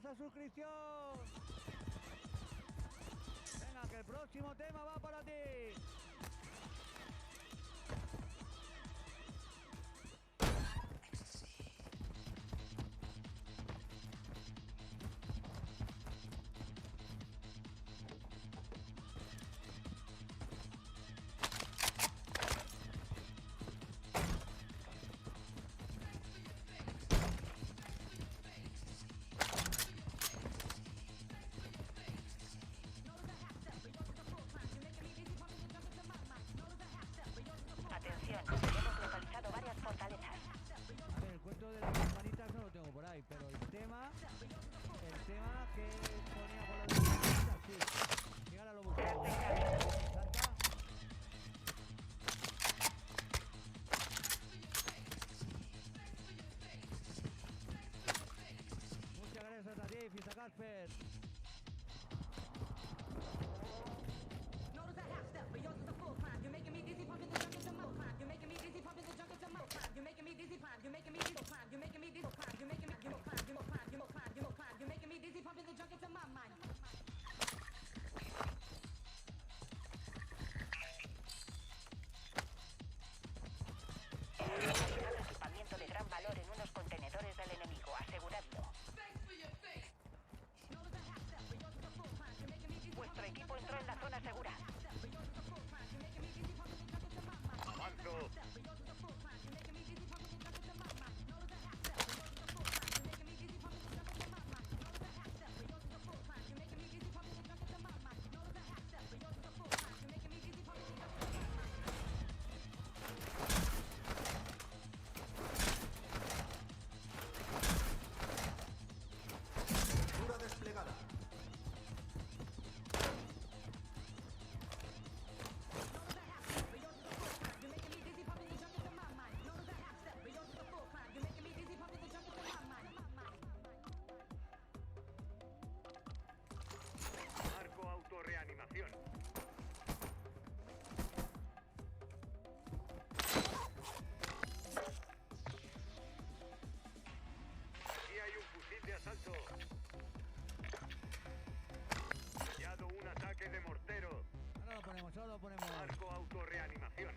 esa suscripción. Venga, que el próximo tema va para ti. Atención, hemos localizado varias fortalezas. A ver, el cuento de las campanitas no lo tengo por ahí, pero el tema que ponía por lo de las campanitas, sí. Y ahora lo buscamos. ¿Salta? Muchas gracias a ti, Fisa Casper. Equipamiento de gran valor en unos contenedores del enemigo, aseguradlo. Vuestro equipo entró en la zona segura. Avanzo. Cura desplegada. Marco autorreanimación. Aquí hay un fusil de asalto. Hallado un ataque de mortero. Ahora lo ponemos, ahora lo ponemos. Marco autorreanimación.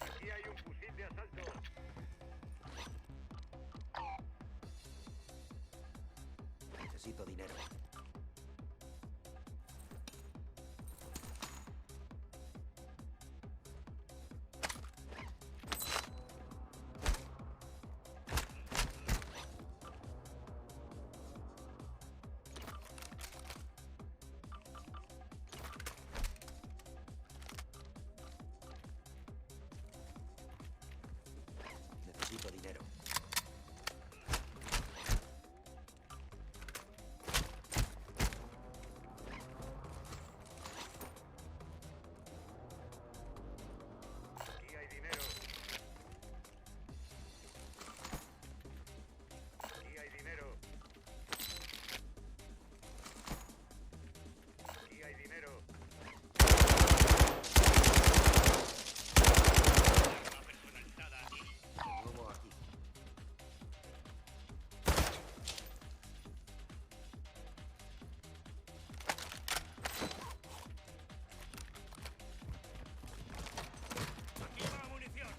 Aquí hay un fusil de asalto. Necesito dinero. Necesito dinero. Aquí hay dinero. Aquí hay dinero. Aquí hay dinero. Arma personalizada aquí. De nuevo aquí. Aquí va munición.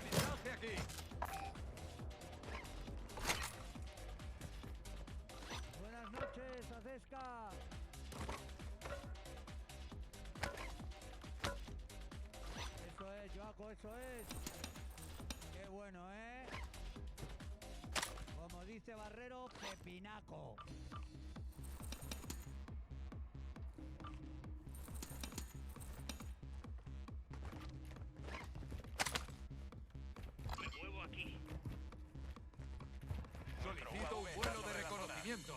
Blindaje aquí. Buenas noches, Azesca. Eso es, Joaco, eso es. Qué bueno, ¿eh? Como dice Barrero, pepinaco. Me muevo aquí. Solicito un vuelo de reconocimiento.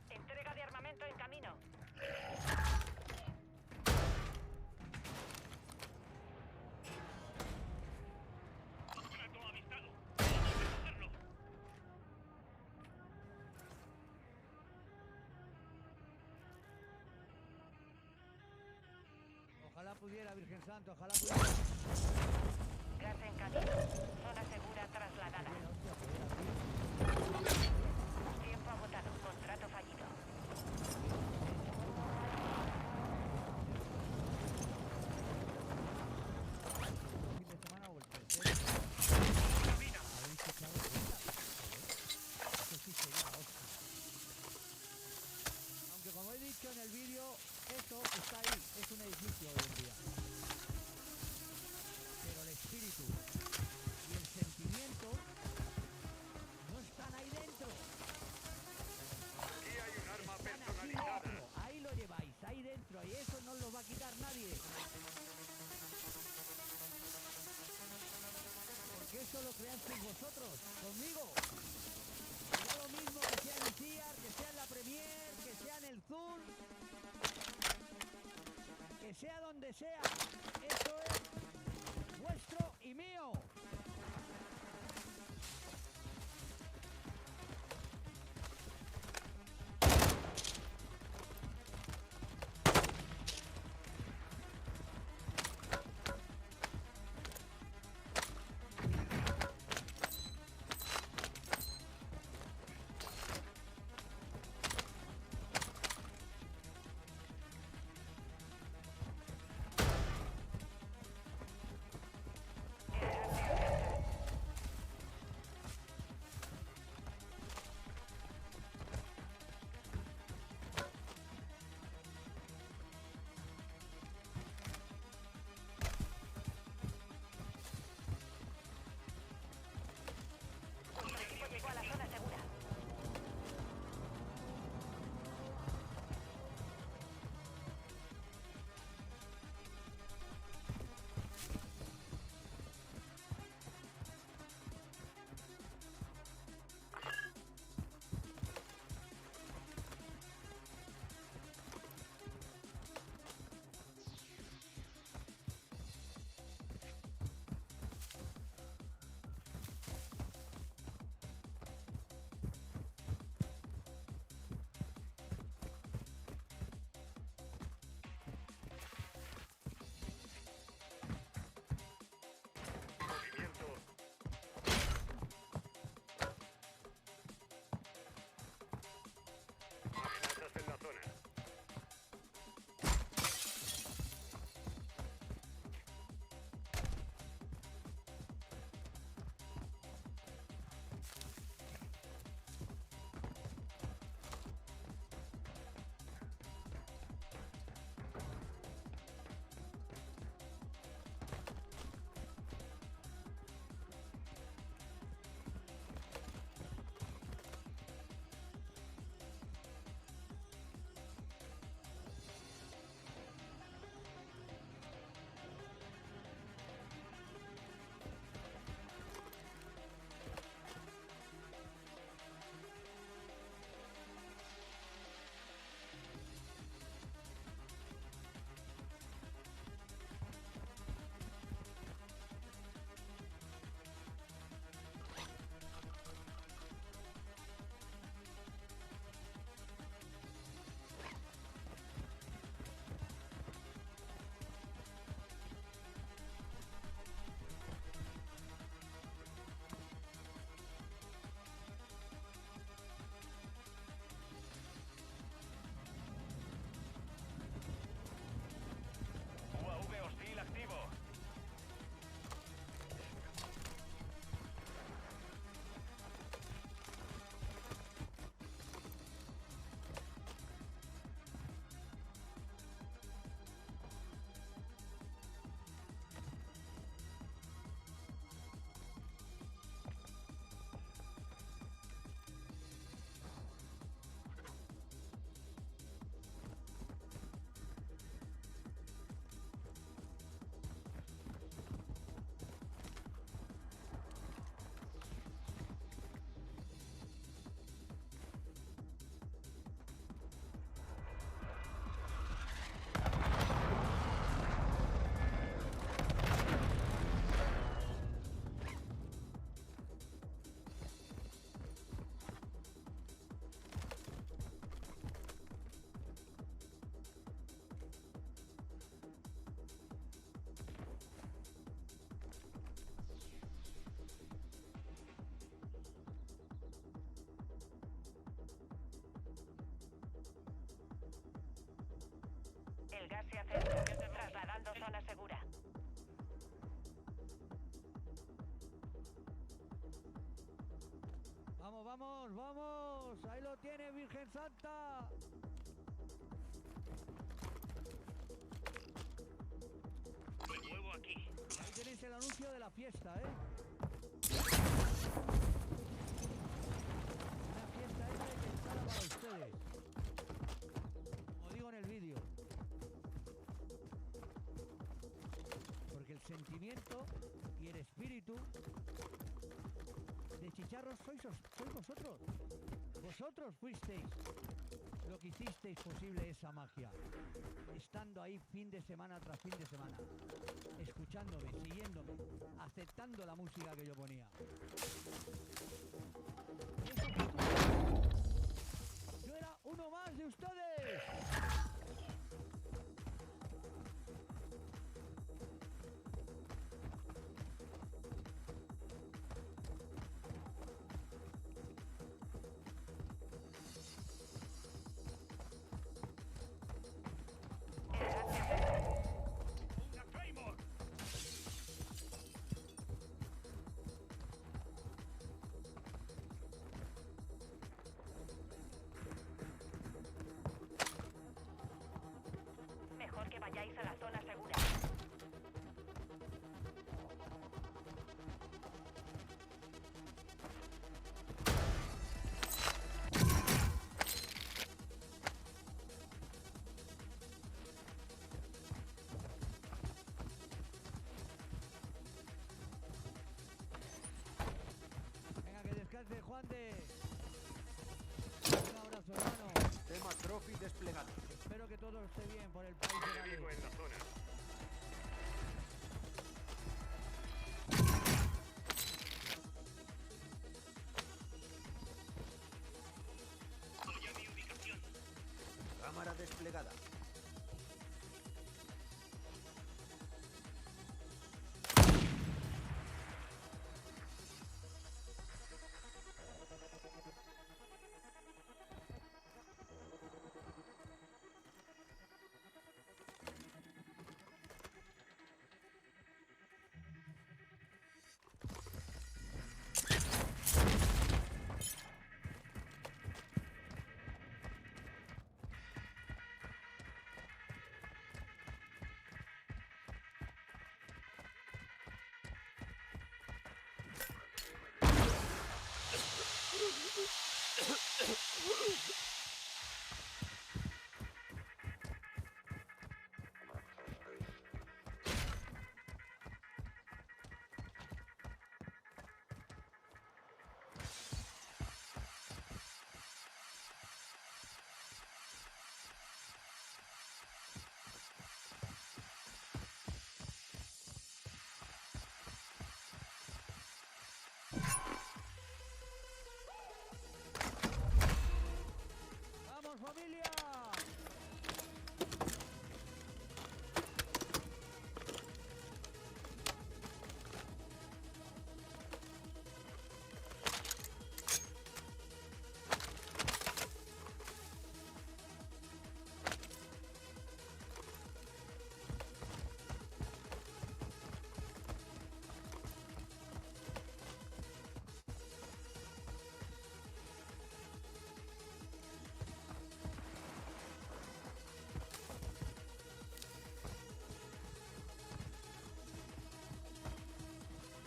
Entrega de armamento en camino. pudiera, Virgen Santo, ojalá pudiera. Gas en camino. Zona segura trasladada. Tiempo agotado. Contrato fallido. Fin de semana o el tercero. ¿Habéis echado cuenta? Joder, eso sí sería la hostia. Aunque como he dicho en el vídeo, esto está ahí, es un edificio hoy en día. Pero el espíritu y el sentimiento no están ahí dentro. Aquí hay un arma Están aquí dentro, ahí lo lleváis, ahí dentro, y eso no lo va a quitar nadie. Porque eso lo creasteis vosotros, conmigo. Da lo mismo que sea en el TIAR, que sea en la Premier, que sea en el Zoom, que sea donde sea. Esto es vuestro y mío. El gas se ha se acerca. Trasladando zona segura. Vamos, vamos, vamos. Ahí lo tiene, Virgen Santa. Me muevo aquí. Ahí tenéis el anuncio de la fiesta, ¿eh? Una fiesta hecha y pensada para ustedes. Como digo en el vídeo. Porque el sentimiento y el espíritu de Chicharros sois vosotros. Vosotros fuisteis lo que hicisteis posible esa magia. Estando ahí fin de semana tras fin de semana. Escuchándome, siguiéndome, aceptando la música que yo ponía. Yo era uno más de ustedes. Mejor que vayáis a la zona segura. Venga, que descanse, Juan de. Un abrazo, hermano. Tema Trophy desplegado. Espero que todo esté bien por el país de Enemigo Gales. en la zona. Voy a mi ubicación. Cámara desplegada. ¡Vamos, familia!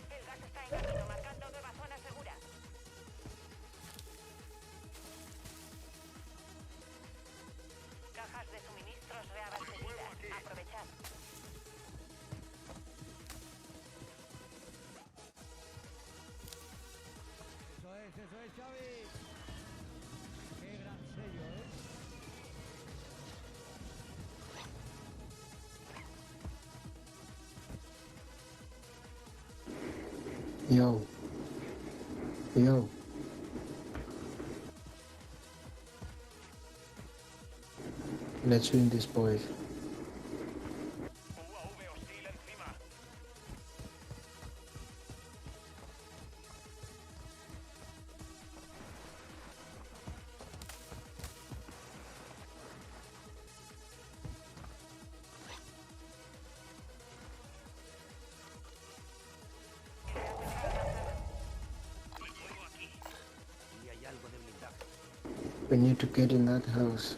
El gas está en camino, marcando nueva zona segura. Cajas de suministros reabastecidas. Aprovechad. Eso es, Xavi. Qué gran sello, ¿eh? Yo. Yo. Let's win this, boys. UAV hostil encima. We need to get in that house.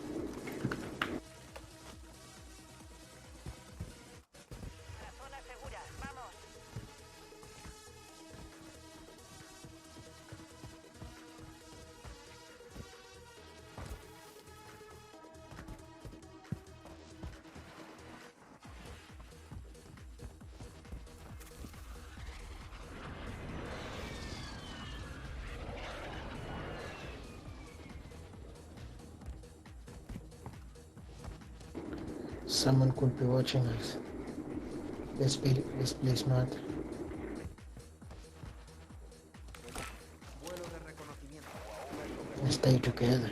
La zona segura. Vamos. Someone could be watching us. Let's play smart. Vuelo de reconocimiento. Let's stay together.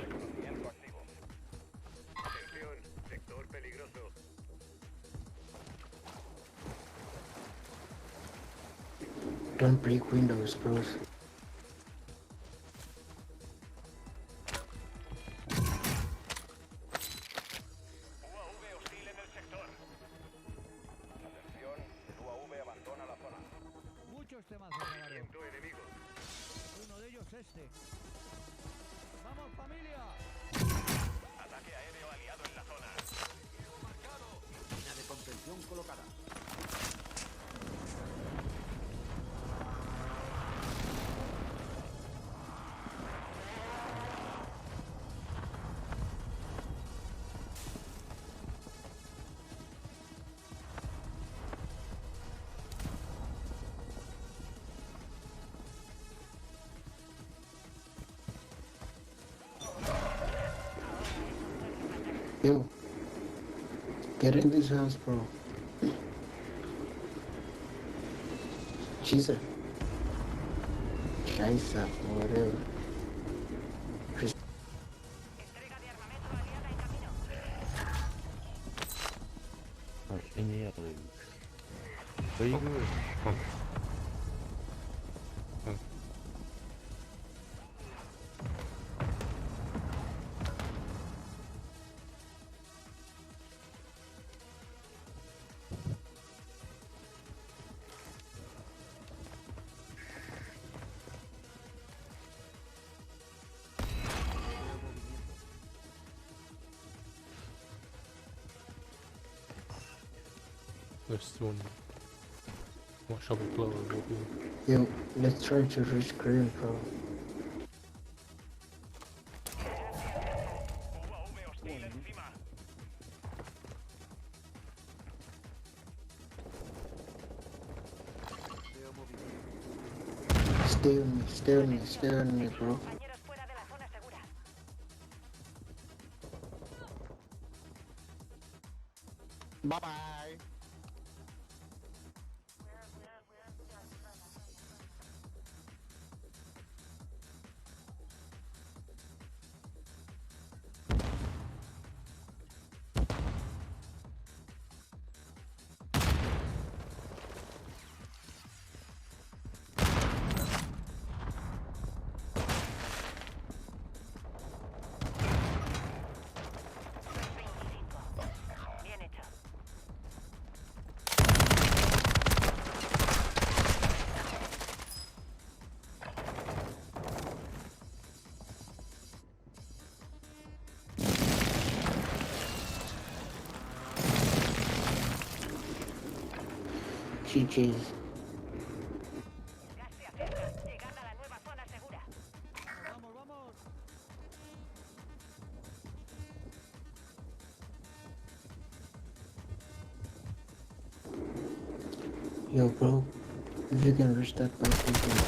Atención, sector peligroso. Don't break windows, bros. UAV hostil en el sector. Atención, el UAV abandona la zona. Muchos temas de regalo. Viento enemigo. Uno de ellos este. ¡Vamos, familia! Ataque aéreo aliado en la zona. Línea de contención colocada. Yo, get in this house, bro. Jesus. Scheiße, whatever. Entrega de armamento aliada en camino. Very good. There's one. Watch out below. Yo, let's try to reach green, bro. UAV hostil encima. Veo movimiento. Stay on me, stay on me, stay on me, bro. Compañeros fuera de la zona segura. Bye bye. Bien hecho. GG's. Gas se acerca. Llegando a la nueva zona segura. ¡Vamos, vamos! Yo, bro, if you can reach that bike, you can go.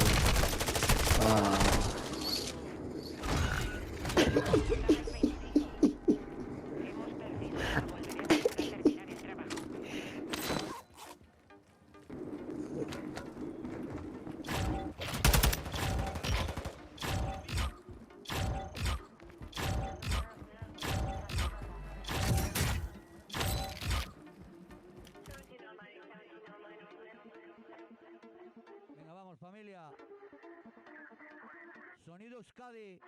Hemos perdido. Volveremos para terminar el trabajo. Venga, vamos, familia. Sonido Euskadi.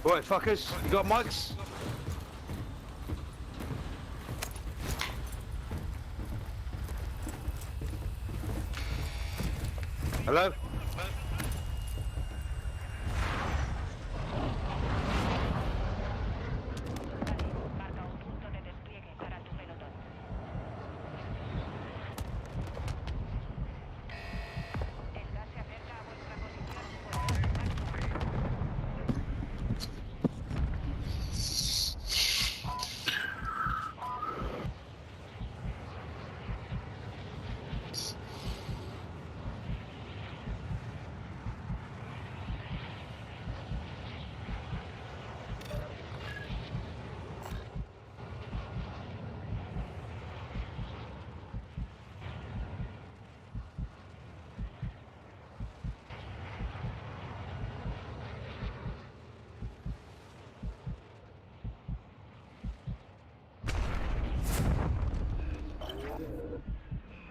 Right, fuckers, you got mics? Hello? Marca un punto de despliegue para tu pelotón. El gas se acerca a vuestra posición.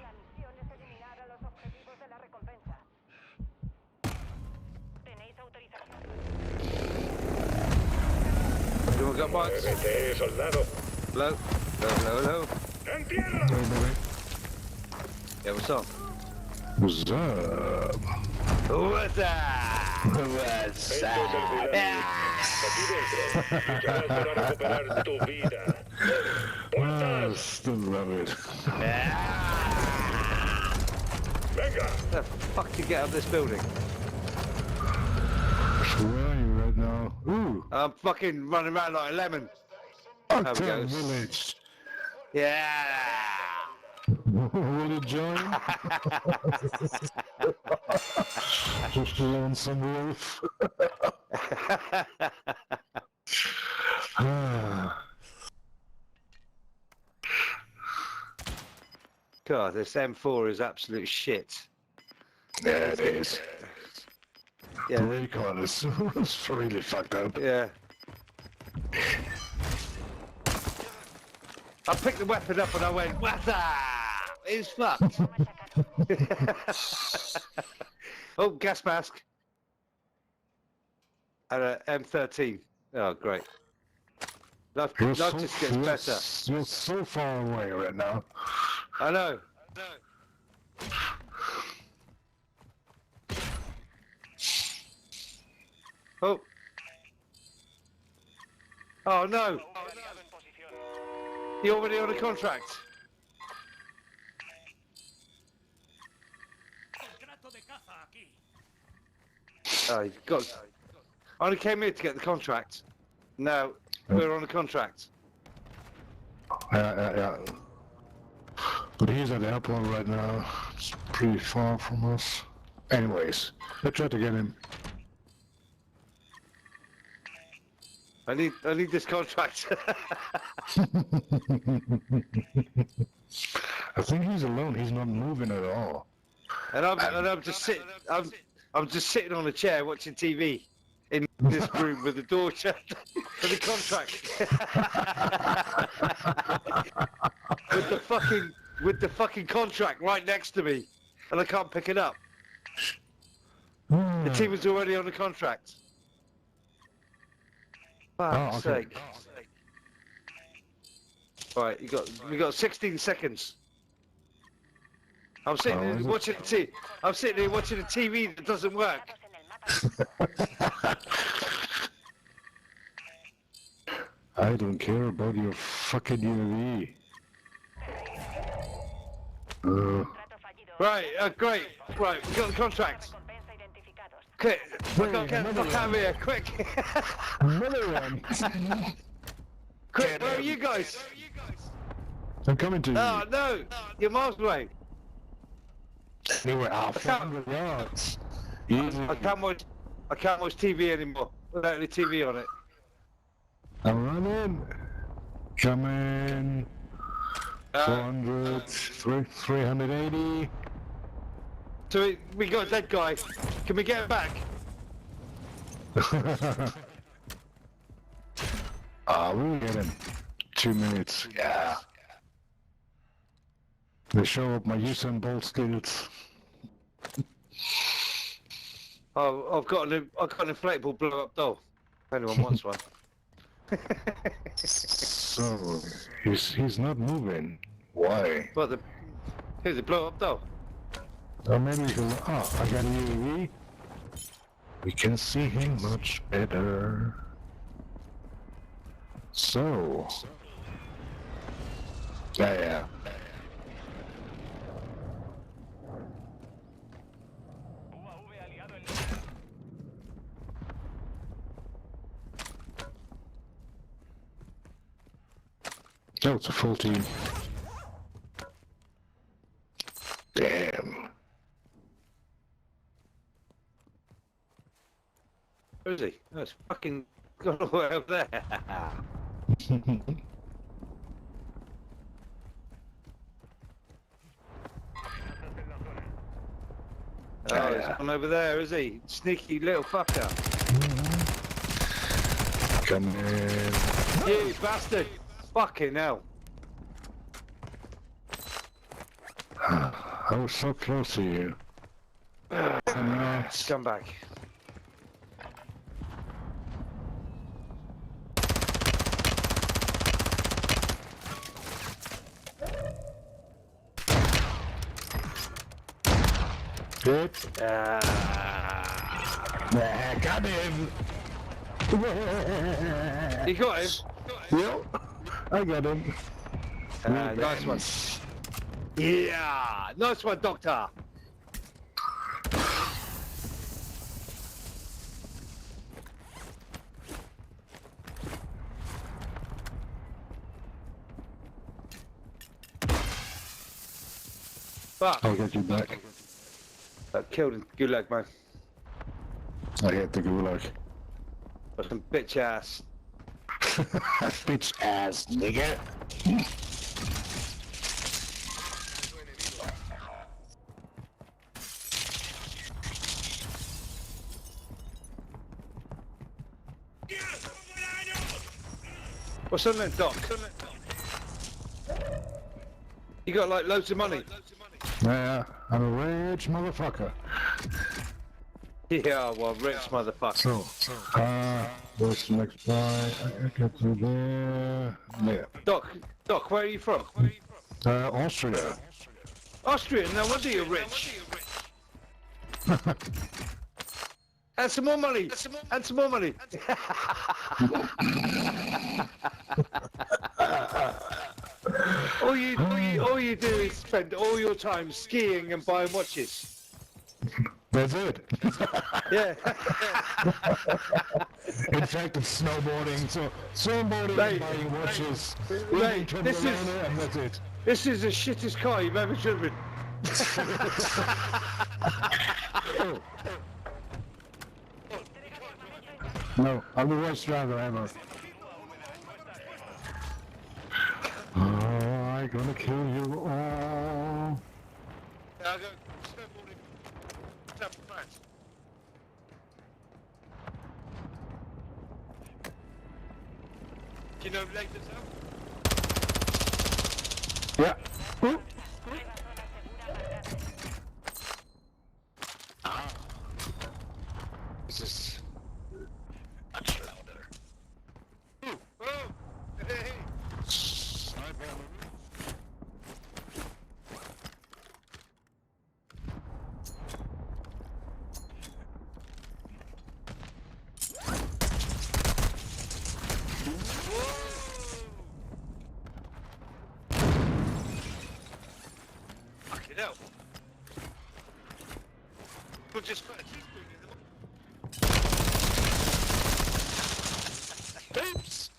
La misión es eliminar a los objetivos de la recompensa. Tenéis autorización. You got mics? RT, soldado. Hello? Hello, hello, hello? ¡En tierra! Yeah, what's up? What's up? What's up? What's Esto es el Gulag. Aquí dentro. Lucharás para recuperar tu vida. ¡Puertas! Still love it. ¡Venga! The fuck to get out of this building? Where are you right now? Ooh, I'm fucking running around like a lemon. There we Uptown go. Village. Yeah! Will you join? Just alone some wolf. God, this M4 is absolute shit. Yeah, it is. Yeah, The recon is it's really fucked up. yeah. I picked the weapon up and I went, what's that? It's fucked. Oh, gas mask. And a M13. Oh, great. Life You're just gets better. You're so far away right now. I know. Oh. Oh no. You're already on a contract. Oh, you got. I only came here to get the contract. No, we're on a contract. Yeah. But he's at the airport right now. It's pretty far from us. Anyways, let's try to get him. I need this contract. I think he's alone. He's not moving at all. And I'm just sitting. I'm just sitting on a chair watching TV in this room with the door shut for the contract. with the fucking contract right next to me, and I can't pick it up. The team is already on the contract. Fuck's okay. sake. Right, we got 16 seconds. I'm sitting here watching I'm sitting here watching a TV that doesn't work. I don't care about your fucking UAV. Right, great. Right, we got the contract. Quick, I gotta get the fuck out of here, quick. Another one. Quick, where are you guys? I'm coming to you. Oh no, you're miles away. Anyway, 400 yards. Easy. I can't watch TV anymore without any TV on it. I'm running. Coming. 400, 380. So we got a dead guy. Can we get him back? We'll get him. 2 minutes. Yeah. They show up my Usain Bolt skills. Oh, I've got an inflatable blow-up doll. Anyone wants one. So he's not moving. Why? What the? Here's a blow up though. Or maybe he'll. Oh, I got a UAV. We can see him much better. So. Yeah. Oh, it's a full team. Damn. Where is he? Oh, it's fucking got all the way up there. Oh, he's gone over there, is he? Sneaky little fucker. Come in. You bastard! Fucking hell. I was so close to you. Scumbag. Good. Got him! You got him? Yep. I got him. Nice one. Yeah! Nice one, Doctor! Fuck! I'll get you back. Killed him. Good luck, man. I hit the gulag. Fucking bitch ass. Bitch ass, nigga. What's on that, Doc? You got like loads of money. Yeah, I'm a rich motherfucker. Yeah, well, rich motherfucker. So, what's the next buy? I get to there. Yeah. Doc, where are you from? Austria. Austria, no wonder you're rich. And some more money. And some more money. all you do is spend all your time skiing and buying watches. That's it. Yeah. In fact, it's snowboarding. So snowboarding, Mate, buying watches, mate, eating this is- Toblerone, and that's it. This is the shittest car you've ever driven. No, I'm the worst driver ever. Oh, I'm gonna kill you all. I'll go snowboarding. South of France. Do you know Lake Yeah. Ooh. This is much louder. Ooh, oh, hey. Fucking hell. We'll just put a teaspoon in them. Oops!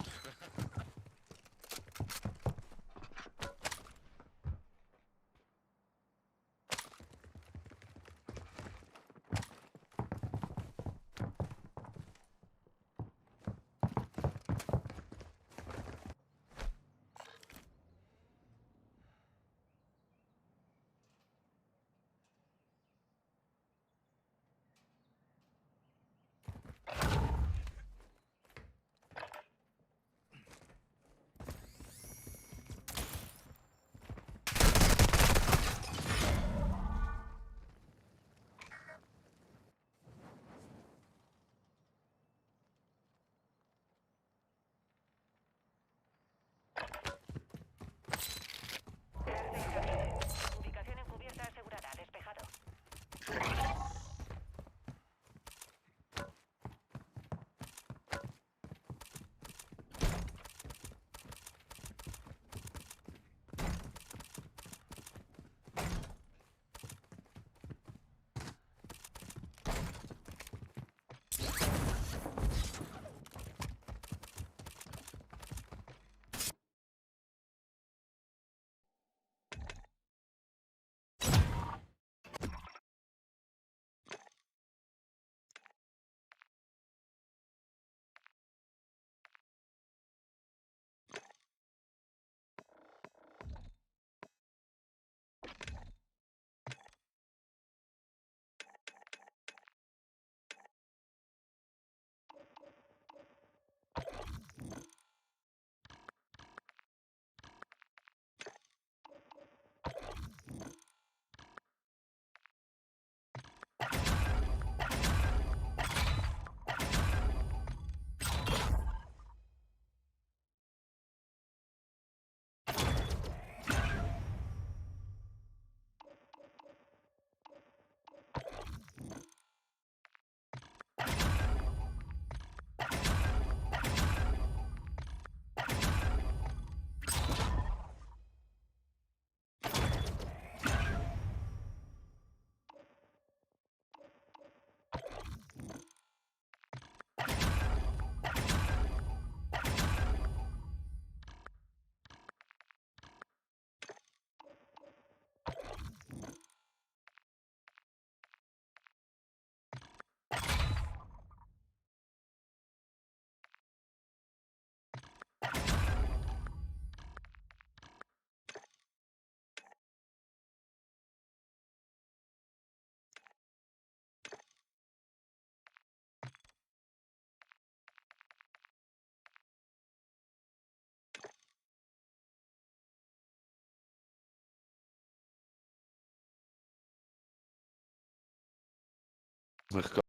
D'accord.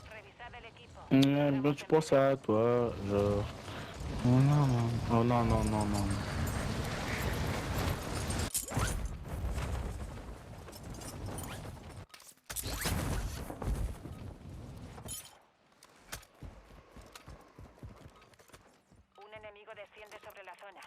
Revisad el equipo. Ben, tu penses à toi, genre. Oh non, non. Oh non, non, non, non. Un enemigo desciende sobre la zona.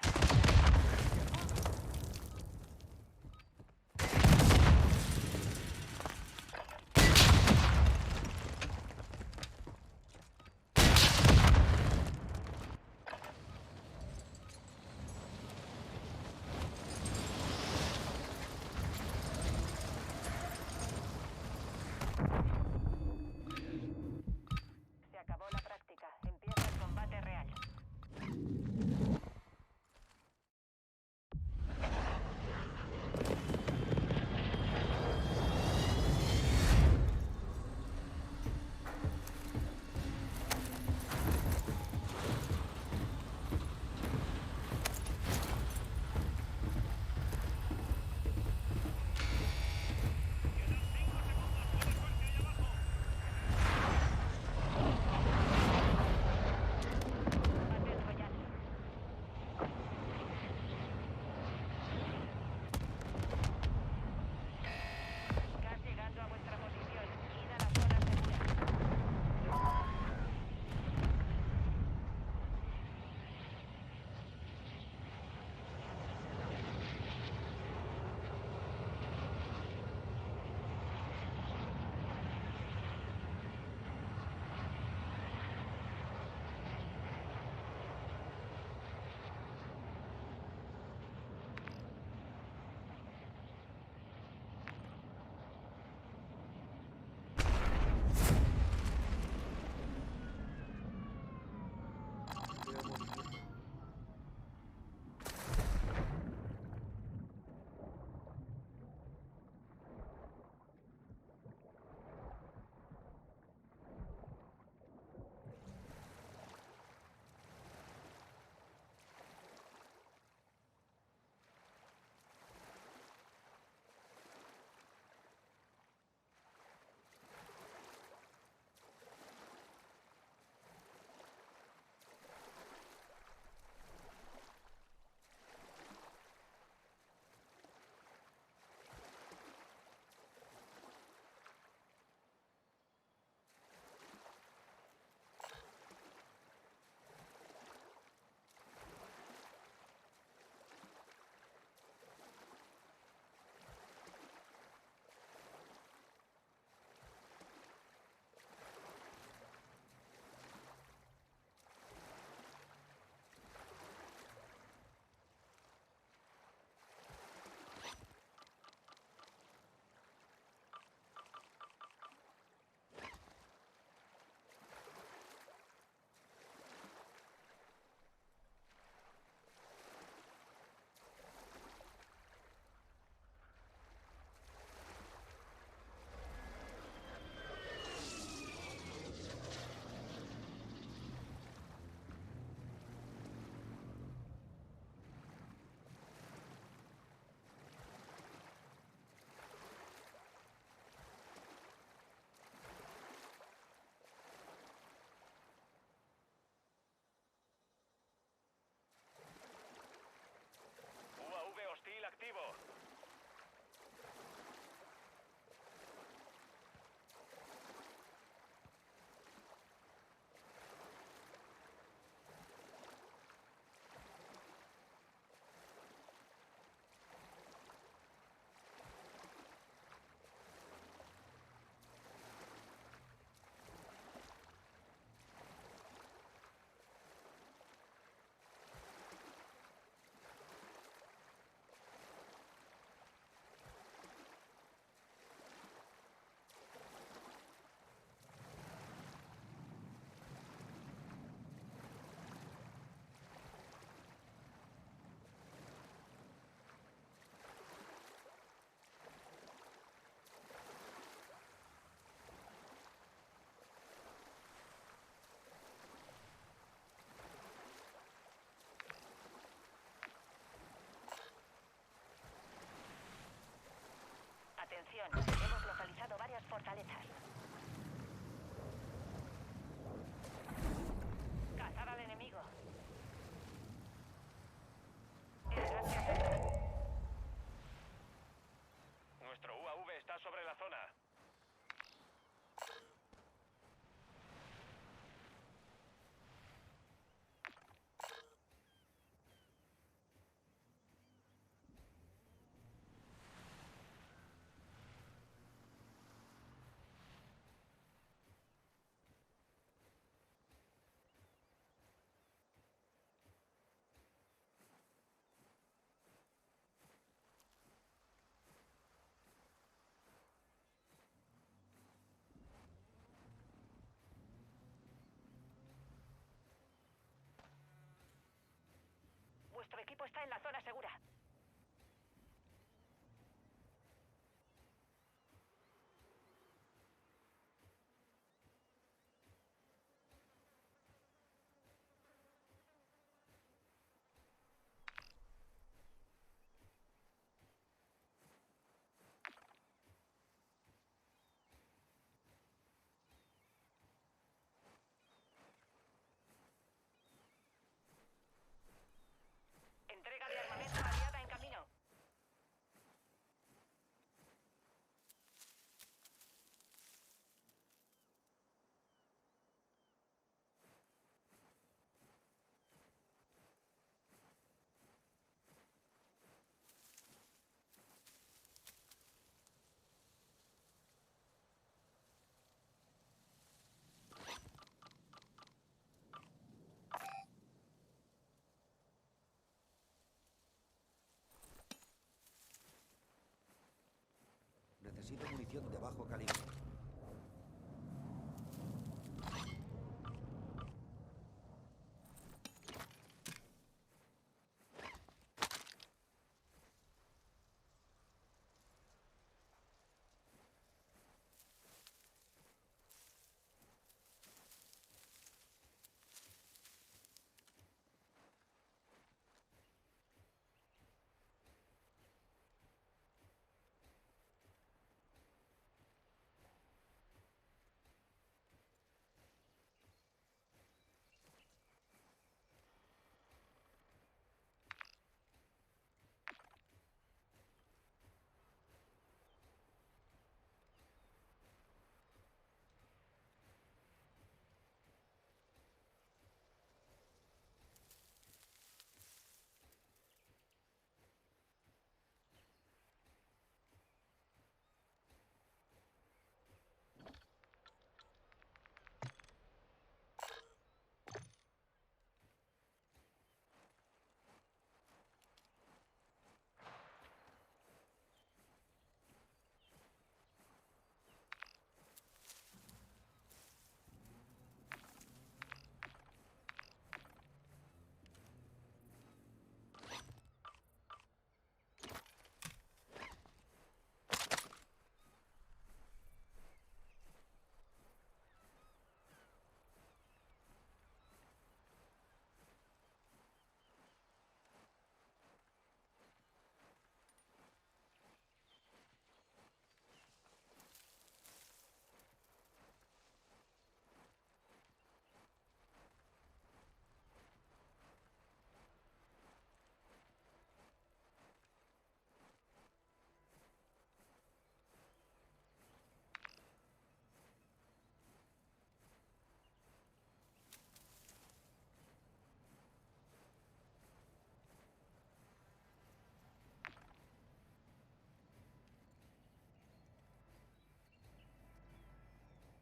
Atención, hemos localizado varias fortalezas. Cazar al enemigo. El gas se acerca. Nuestro UAV está sobre la zona. Vuestro equipo está en la zona segura. Entrega de armamento aliada en camino. Necesito munición de bajo calibre.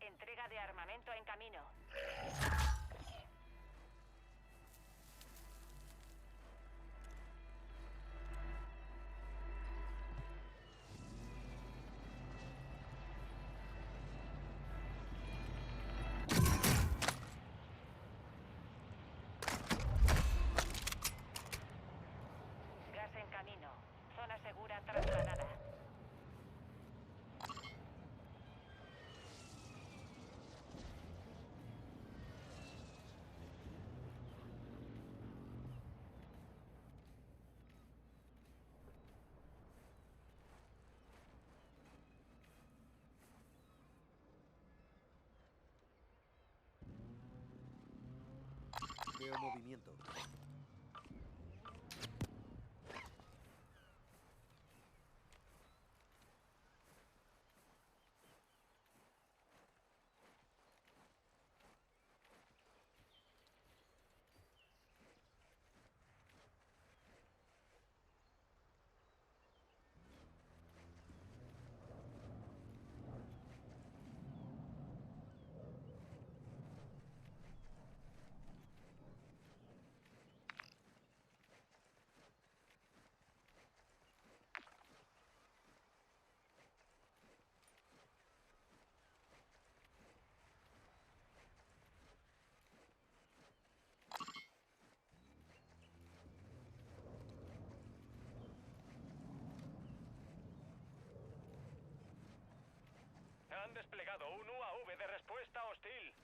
Entrega de armamento en camino. Gas en camino. Zona segura trasladada. Veo movimiento. Han desplegado un UAV de respuesta hostil.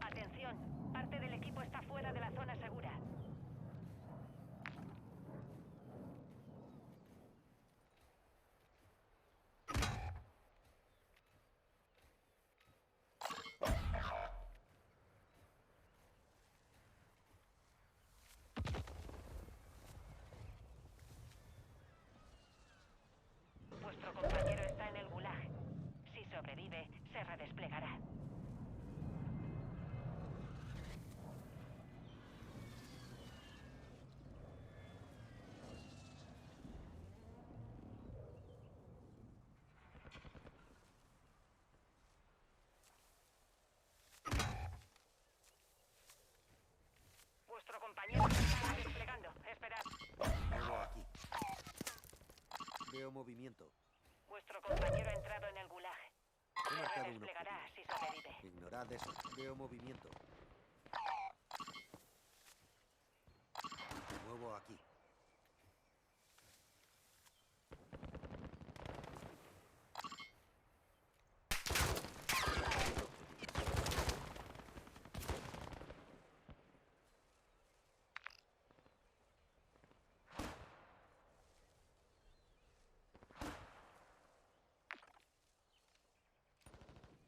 Atención, parte del equipo está fuera de la zona segura. Vuestro compañero está en el gulag. Si sobrevive, se redesplegará. Vuestro compañero se está desplegando. Esperad. Muevo aquí. Veo movimiento. Vuestro compañero ha entrado en el gulag. He Se marcado un redesplegará objetivo. si sobrevive. Ignorad eso. Veo movimiento. Me muevo aquí.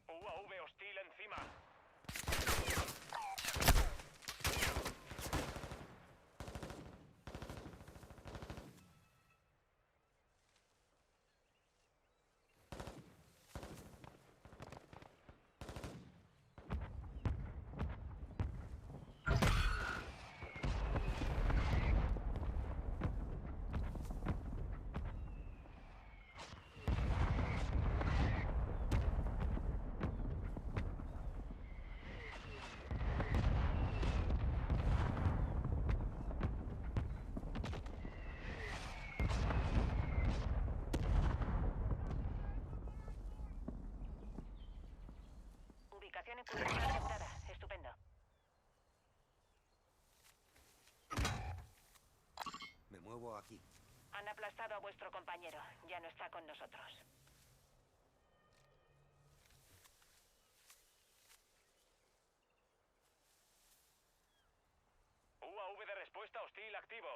UAV hostil encima. Ubicación en posición aceptada. Estupendo. Me muevo aquí. Han aplastado a vuestro compañero. Ya no está con nosotros. UAV de respuesta hostil activo.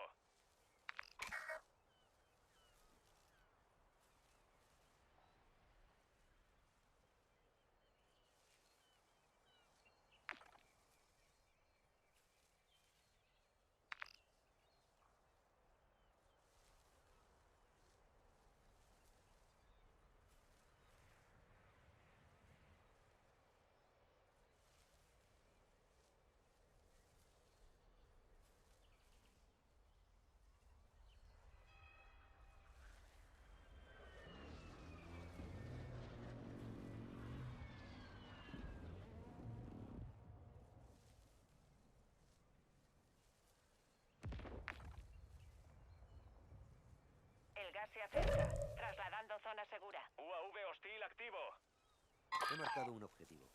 El gas se acerca. Trasladando zona segura. UAV hostil activo. He marcado un objetivo.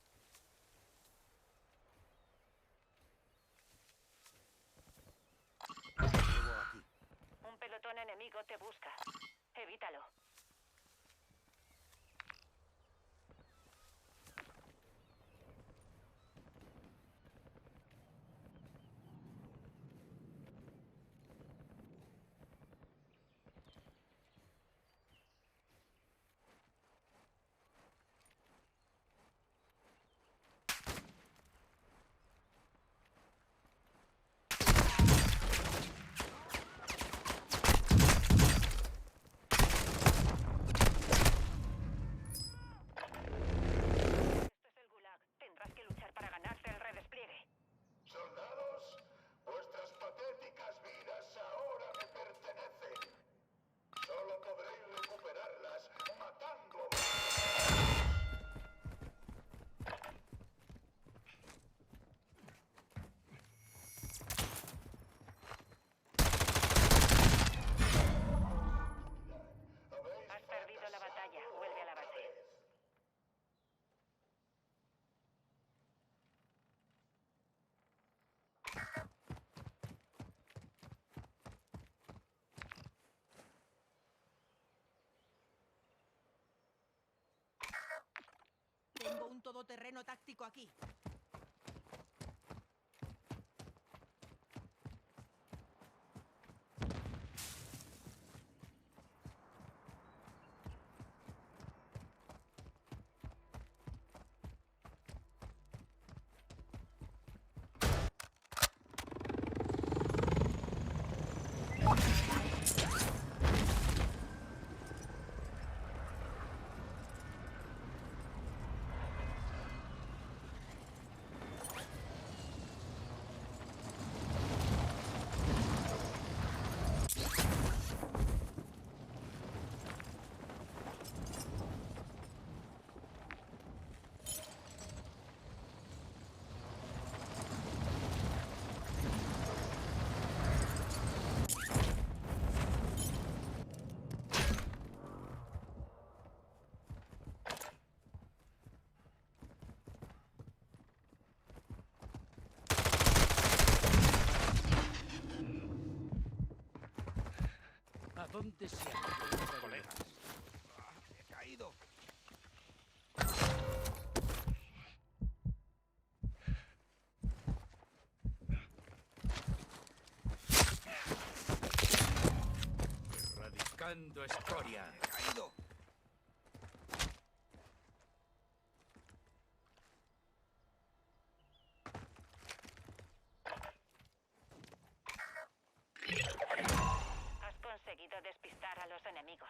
Me muevo aquí. Un pelotón enemigo te busca. Evítalo. todoterreno táctico aquí. ¿A dónde se ha ido, colegas? ¡He caído! Erradicando escoria. ¡He caído! Has conseguido despistar a los enemigos.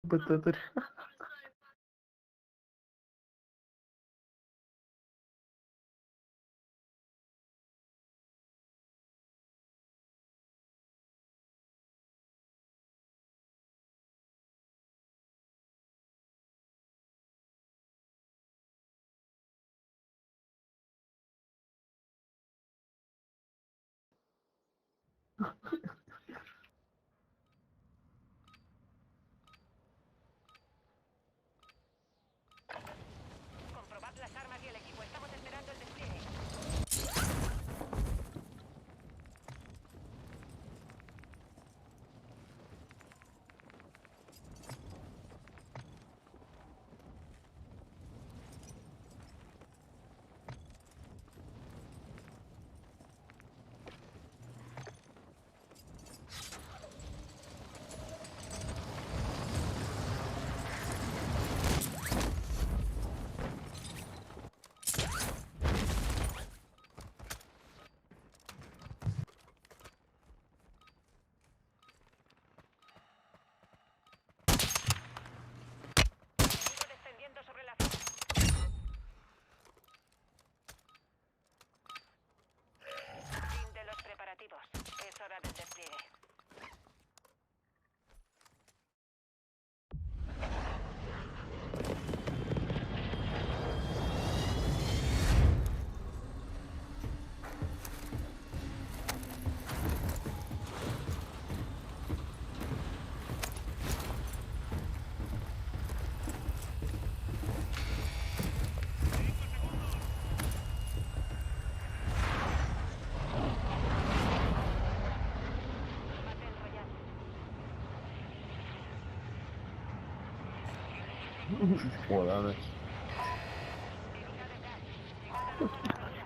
Betul. Comprobad las armas y el equipo. Estamos esperando el despliegue. Sigo descendiendo sobre la zona. Fin de los preparativos. Es hora del despliegue. Battle Royale. Joder. Evitad el gas. Llegad a la zona segura.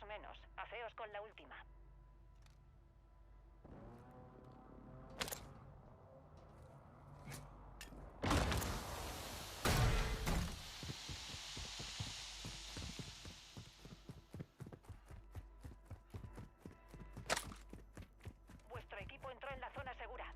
Dos menos. Haceos con la última. Vuestro equipo entró en la zona segura.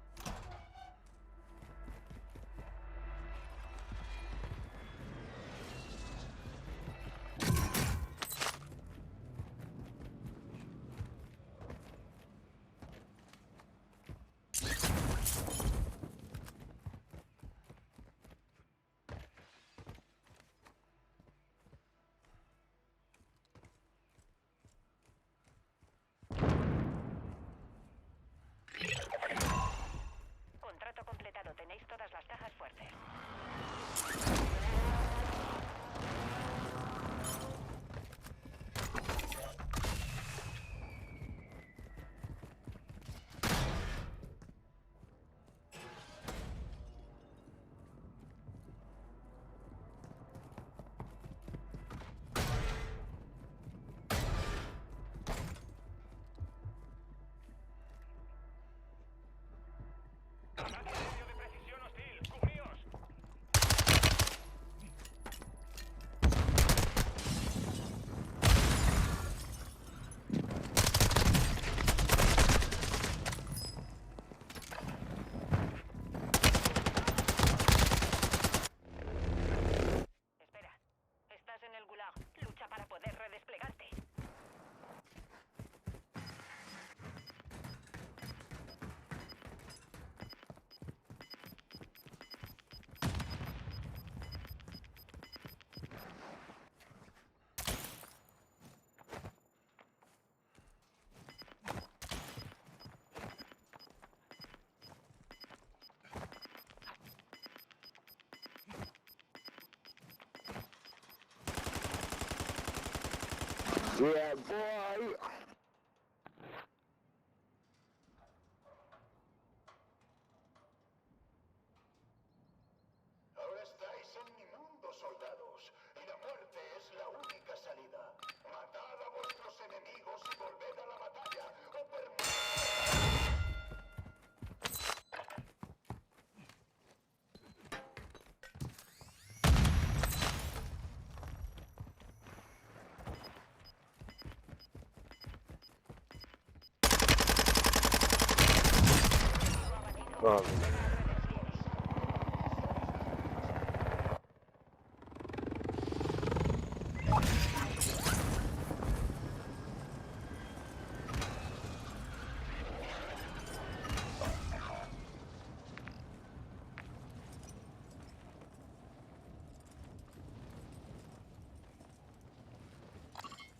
Contrato completado. Tenéis todas las cajas fuertes. Espera. Estás en el gulag. Lucha para poder redesplegarte. Yeah, boy! Ahora estáis en mi mundo, soldados, y la muerte es la única salida. Matad a vuestros enemigos y volved a la batalla, o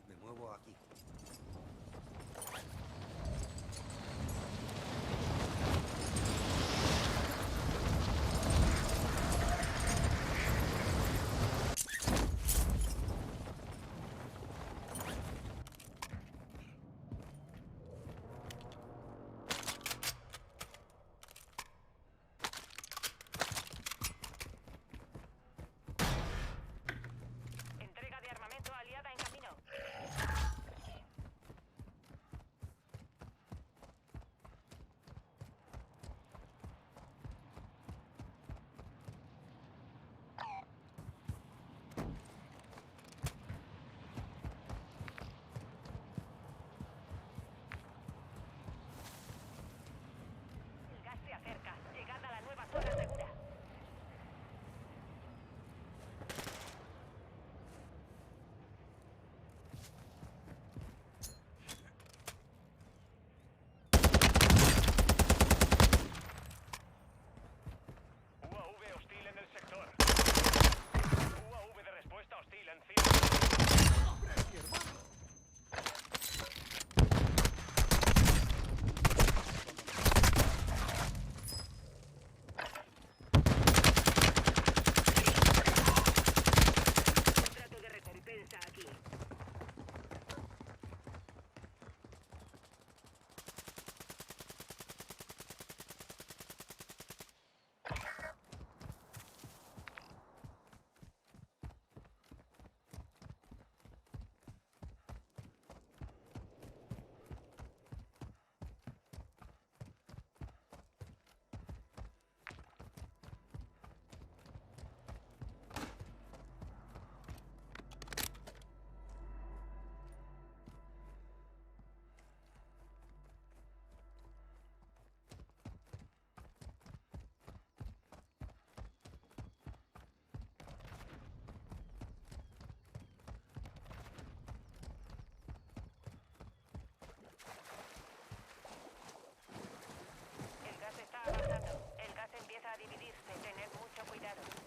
Me muevo aquí. eliminaron.